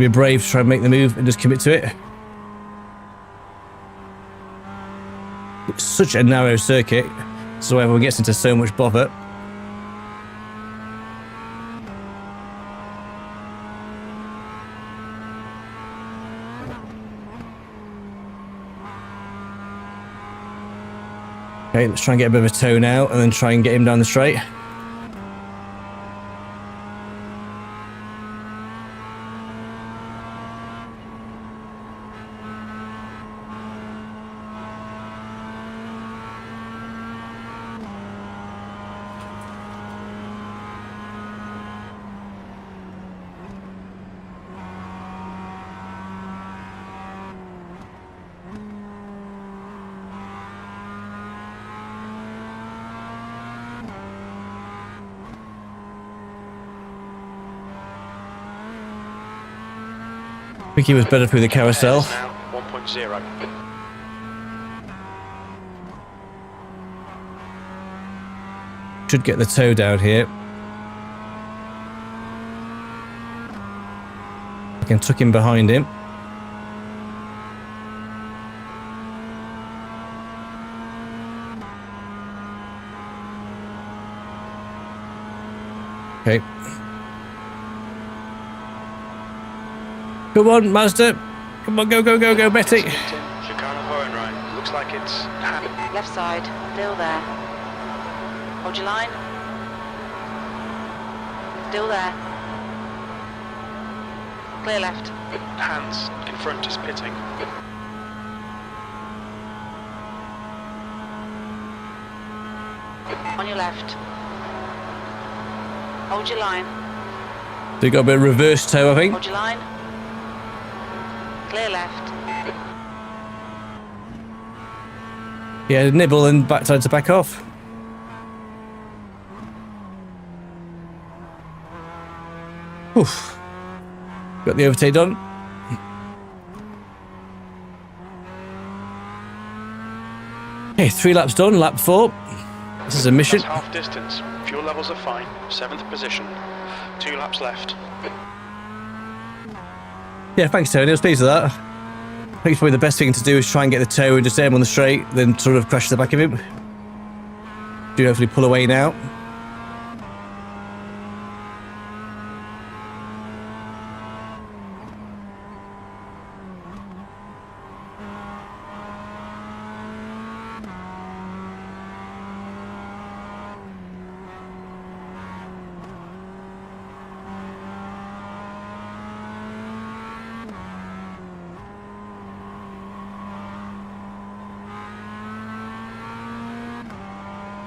be brave to try and make the move and just commit to it. It's such a narrow circuit, so everyone gets into so much bother. Okay, let's try and get a bit of a toe now and then try and get him down the straight. I think he was better through the carousel. Now 1.0. Should get the toe down here. I can tuck him behind him. Okay. Come on, Mazda. Come on, go, go, go, go, Betty. Chicane of Hohenrhein. Looks like it's Left side, still there. Hold your line. Still there. Clear left. Hands in front is pitting. On your left. Hold your line. They got a bit of reverse toe, I think. Hold your line. Clear left. Yeah, nibble and tried to back off. Oof. Got the overtake done. Okay, 3 laps done, lap 4. This is a mission. That's half distance. Fuel levels are fine. 7th position. 2 laps left. Yeah, thanks Tony, I was pleased with that. I think it's probably the best thing to do is try and get the toe and just aim on the straight, then sort of crash the back of him. Do hopefully pull away now.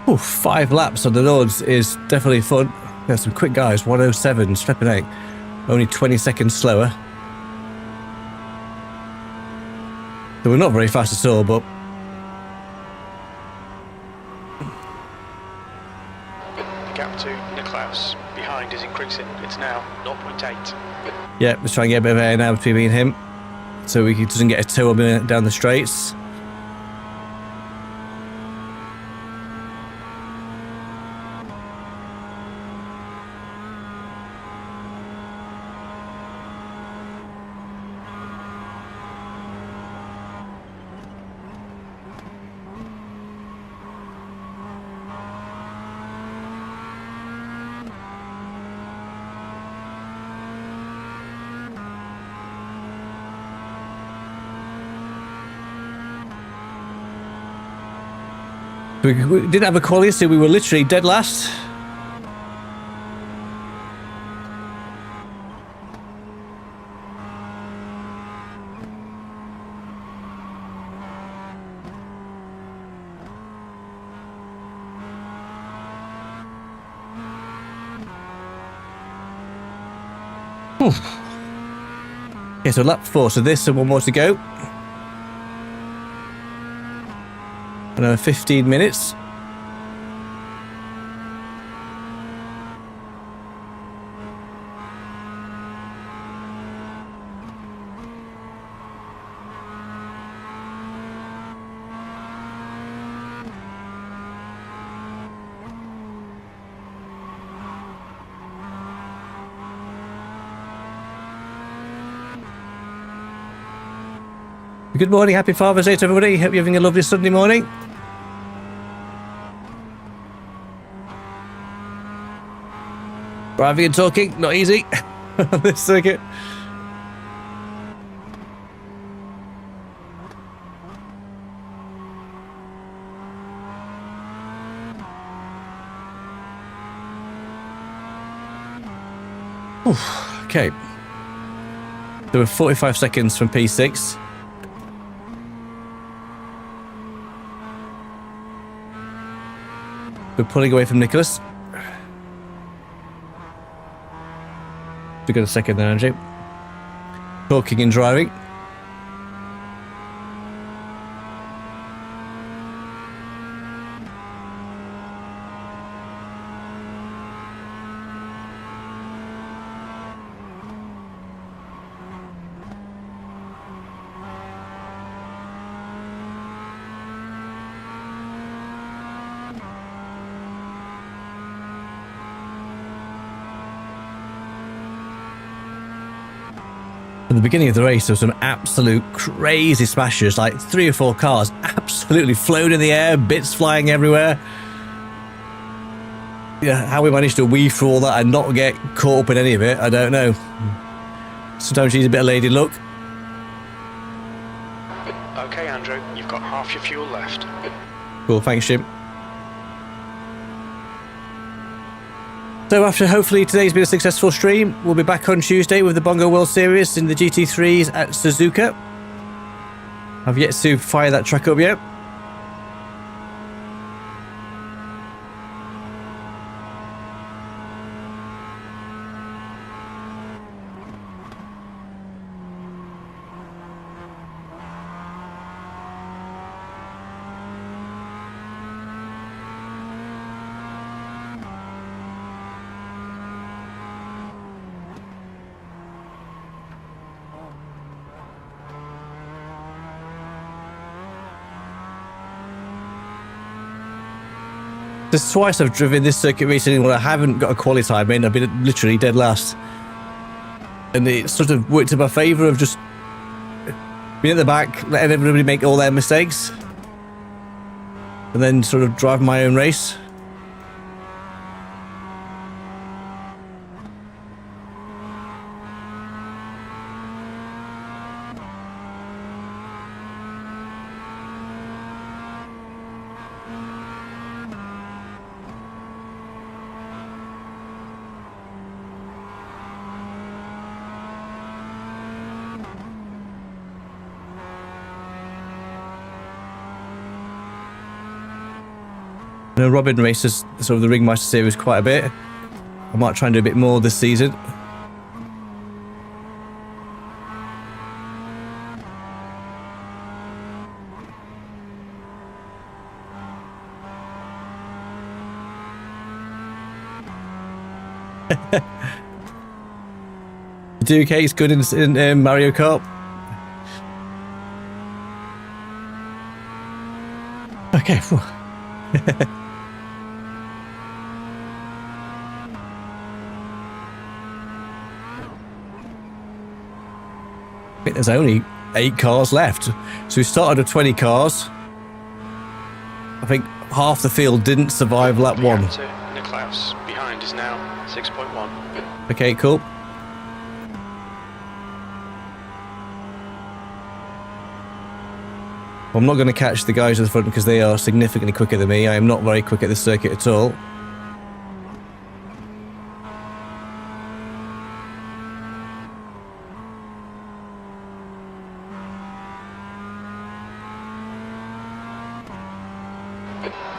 Ooh, 5 laps on the Lords is definitely fun. There's some quick guys, 107, flipping out. Only 20 seconds slower. So we're not very fast at all, but... The gap to Nicklaus behind is increasing. It's now 0.8. Yeah, let's try and get a bit of air now between me and him. So he doesn't get a toe down the straights. We didn't have a quality, so we were literally dead last. Okay, so lap 4, so this and 1 more to go. Another 15 minutes. Good morning, happy Father's Day to everybody. Hope you're having a lovely Sunday morning. Driving and talking, not easy on this circuit. Oof, okay. There were 45 seconds from P6. We're pulling away from Nicholas. We got a second there, Andrew. Talking and driving. At the beginning of the race, there were some absolute crazy smashes, like 3 or 4 cars absolutely flown in the air, bits flying everywhere. Yeah, how we managed to weave through all that and not get caught up in any of it, I don't know. Sometimes she's a bit of lady luck. Okay, Andrew, you've got half your fuel left. Cool, thanks, Jim. So after hopefully today's been a successful stream, we'll be back on Tuesday with the Bongo World Series in the GT3s at Suzuka. I've yet to fire that track up yet. There's twice I've driven this circuit recently when I haven't got a quality time in. I've been literally dead last. And it sort of worked in my favour of just being at the back, letting everybody make all their mistakes. And then sort of drive my own race. I know Robin races sort of the Ringmaster series quite a bit. I might try and do a bit more this season. Duke is good in Mario Kart. Okay. I think there's only 8 cars left. So we started with 20 cars. I think half the field didn't survive lap 1. Niklaus behind is now 6.1. Okay, cool. I'm not going to catch the guys at the front because they are significantly quicker than me. I am not very quick at this circuit at all.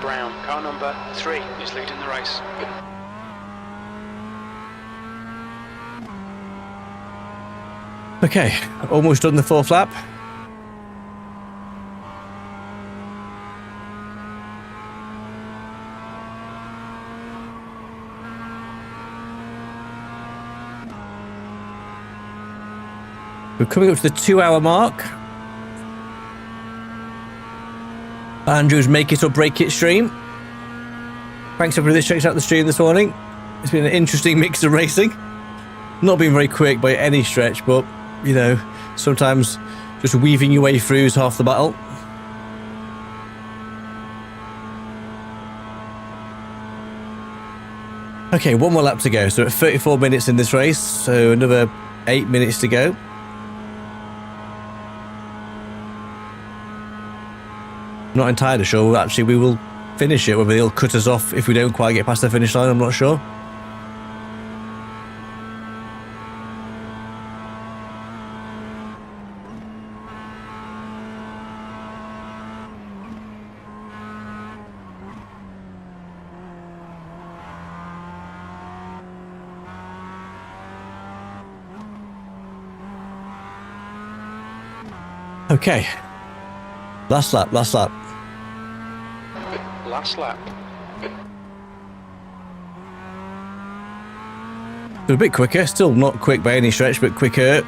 Brown, car number 3, is leading the race. Okay, almost done the 4th lap. We're coming up to the 2-hour mark. Andrew's Make It or Break It stream. Thanks everybody that checked out the stream this morning. It's been an interesting mix of racing. Not been very quick by any stretch, but, you know, sometimes Just weaving your way through is half the battle. Okay, one more lap to go. So at 34 minutes in this race, so another 8 minutes to go. I'm not entirely sure. Actually, we will finish it. Whether they'll cut us off if we don't quite get past the finish line, I'm not sure. Okay. Last lap, last lap. Last lap. They're a bit quicker, still not quick by any stretch, but quicker.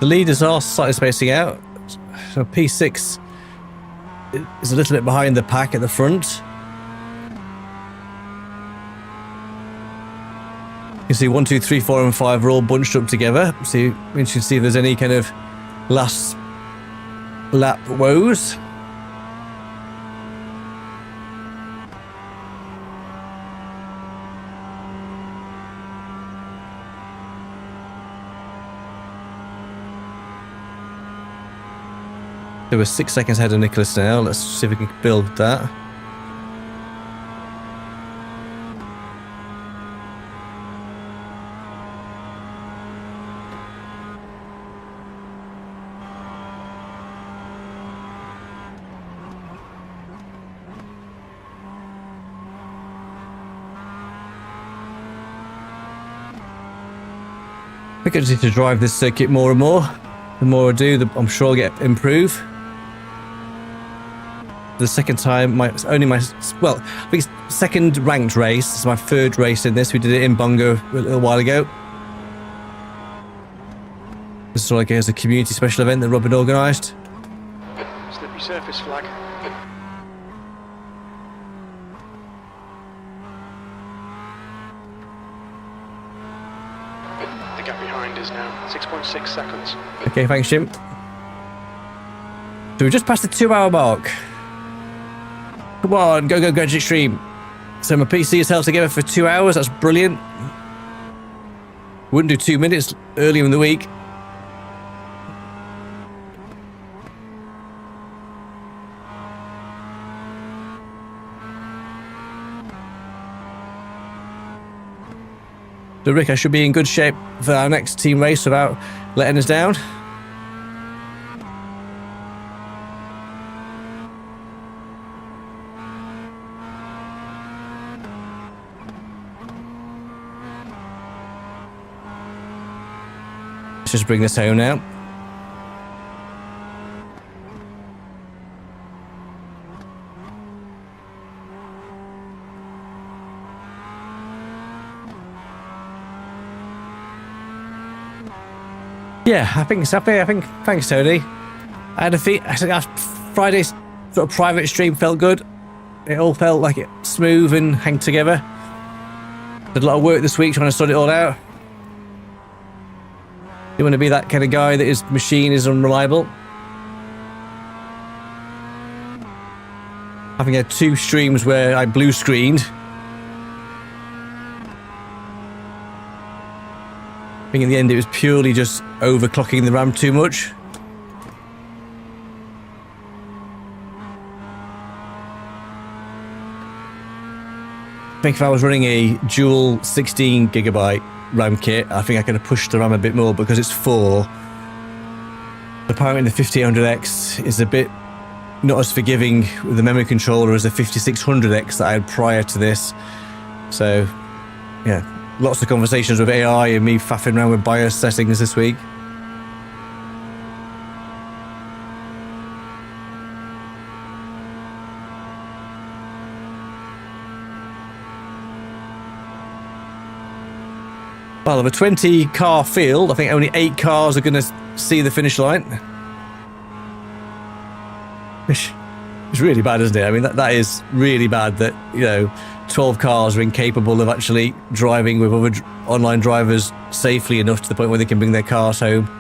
The leaders are slightly spacing out, so P6 is a little bit behind the pack at the front. You can see 1, 2, 3, 4 and 5 are all bunched up together, so you can see if there's any kind of last lap woes. There was 6 seconds ahead of Nicholas now. Let's see if we can build that. I think I just need to drive this circuit more and more. The more I do, I'm sure I'll get improve. The second time, I think it's second ranked race. It's my third race in this. We did it in Bongo a little while ago. This is like as a community special event that Robin organised. Slippery surface flag. The gap behind is now 6.6 seconds. Okay, thanks, Jim. So we just passed the 2-hour mark. Come on, go, Gadget Extreme. So my PC is held together for 2 hours. That's brilliant. Wouldn't do 2 minutes earlier in the week. So Rick, I should be in good shape for our next team race without letting us down. Just bring this home now. Yeah, I think it's happy. Thanks, Tony. I think our Friday's sort of private stream felt good. It all felt like it smooth and hang together. Did a lot of work this week trying to sort it all out. You want to be that kind of guy that his machine is unreliable. Having had 2 streams where I blue screened. I think in the end it was purely just overclocking the RAM too much. I think if I was running a dual 16 gigabyte RAM kit, I think I could have pushed the RAM a bit more because it's 4. Apparently the 5800X is a bit not as forgiving with the memory controller as the 5600X that I had prior to this. So, yeah, lots of conversations with AI and me faffing around with BIOS settings this week. Well, of a 20 car field, I think only 8 cars are going to see the finish line. It's really bad, isn't it? I mean, that is really bad that, you know, 12 cars are incapable of actually driving with other online drivers safely enough to the point where they can bring their cars home.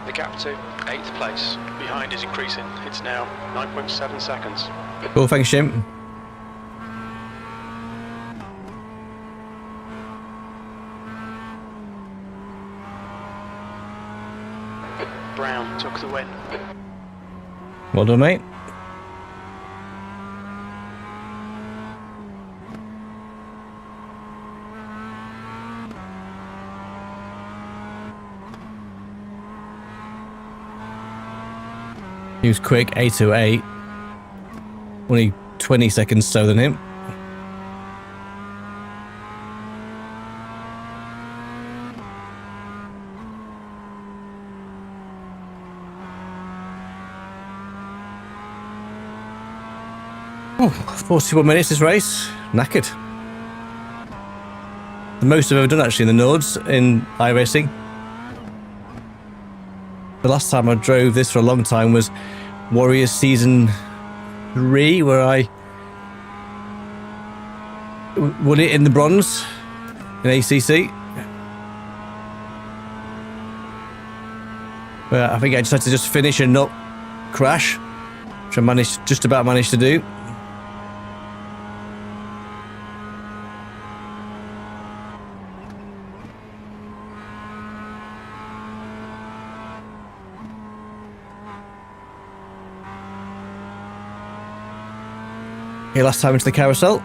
The gap to 8th place behind is increasing. It's now 9.7 seconds. Cool, thanks, Jim. Brown took the win. Well done, mate. He was quick, 8:08. Only 20 seconds slower than him. Oh, 41 minutes this race. Knackered. The most I've ever done actually in the Nords in iRacing. The last time I drove this for a long time was Warriors Season 3, where I won it in the bronze in ACC. But I think I just had to just finish and not crash, which I just about managed to do. Okay, last time into the carousel.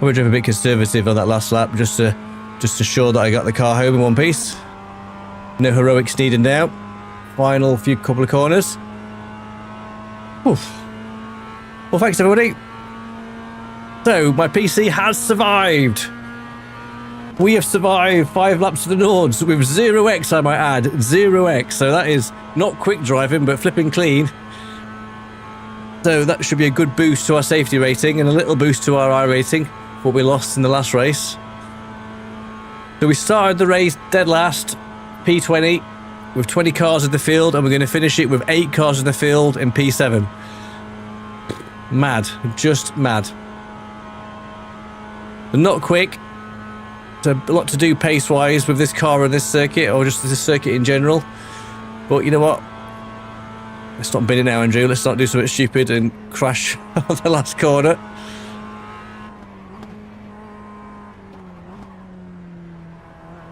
I drove a bit conservative on that last lap just to ensure that I got the car home in one piece. No heroics needed now. Final few couple of corners. Oof. Well, thanks everybody. So, my PC has survived. We have survived 5 laps to the Nords with 0x, I might add. 0x. So that is not quick driving, but flipping clean. So that should be a good boost to our safety rating and a little boost to our I rating, what we lost in the last race. So we started the race dead last, P20, with 20 cars in the field, and we're going to finish it with 8 cars in the field in P7. Mad. Just mad. Not quick. There's a lot to do pace-wise with this car and this circuit, or just this circuit in general. But you know what? Let's not bin it now, Andrew. Let's not do something stupid and crash on the last corner.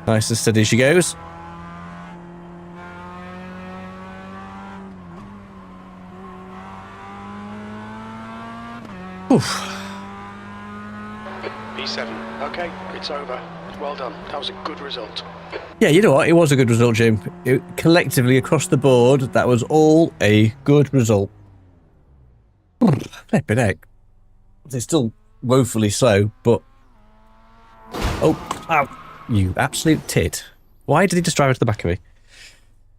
Nice and steady she goes. Oof. P7. Okay, it's over. Well done. That was a good result. Yeah, you know what? It was a good result, Jim. Collectively, across the board, that was all a good result. Flippin' heck. It's still woefully slow, but... Oh, ow. You absolute tit. Why did he just drive into the back of me?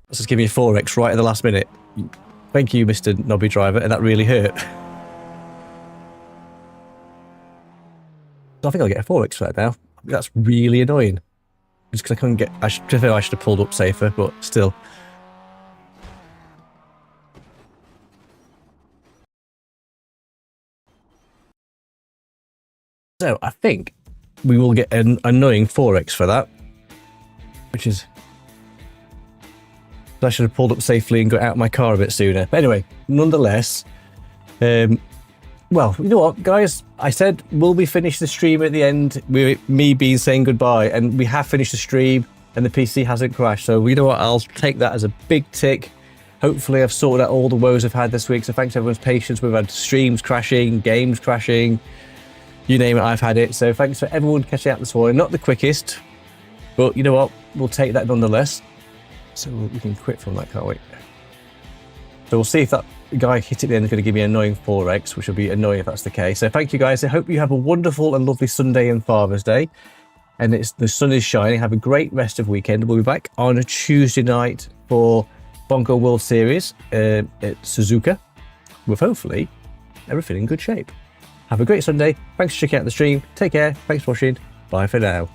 Let's just give me a 4x right at the last minute. Thank you, Mr. Knobby Driver, and that really hurt. I think I'll get a 4x for that now. That's really annoying. Just because I couldn't get... I should have pulled up safer, but still. So, I think we will get an annoying 4x for that. scratches. I should have pulled up safely and got out of my car a bit sooner. But anyway, nonetheless, well, you know what, guys? I said, will we finish the stream at the end? Me being saying goodbye, and we have finished the stream, and the PC hasn't crashed. So you know what? I'll take that as a big tick. Hopefully, I've sorted out all the woes I've had this week. So thanks for everyone's patience. We've had streams crashing, games crashing, you name it, I've had it. So thanks for everyone catching up this morning. Not the quickest, but you know what? We'll take that nonetheless. So we can quit from that, can't we? So we'll see if that guy hit at the end is going to give me an annoying 4x, which will be annoying if that's the case. So thank you guys. I hope you have a wonderful and lovely Sunday and Father's Day. And the sun is shining. Have a great rest of weekend. We'll be back on a Tuesday night for Bongo World Series at Suzuka, with hopefully everything in good shape. Have a great Sunday. Thanks for checking out the stream. Take care. Thanks for watching. Bye for now.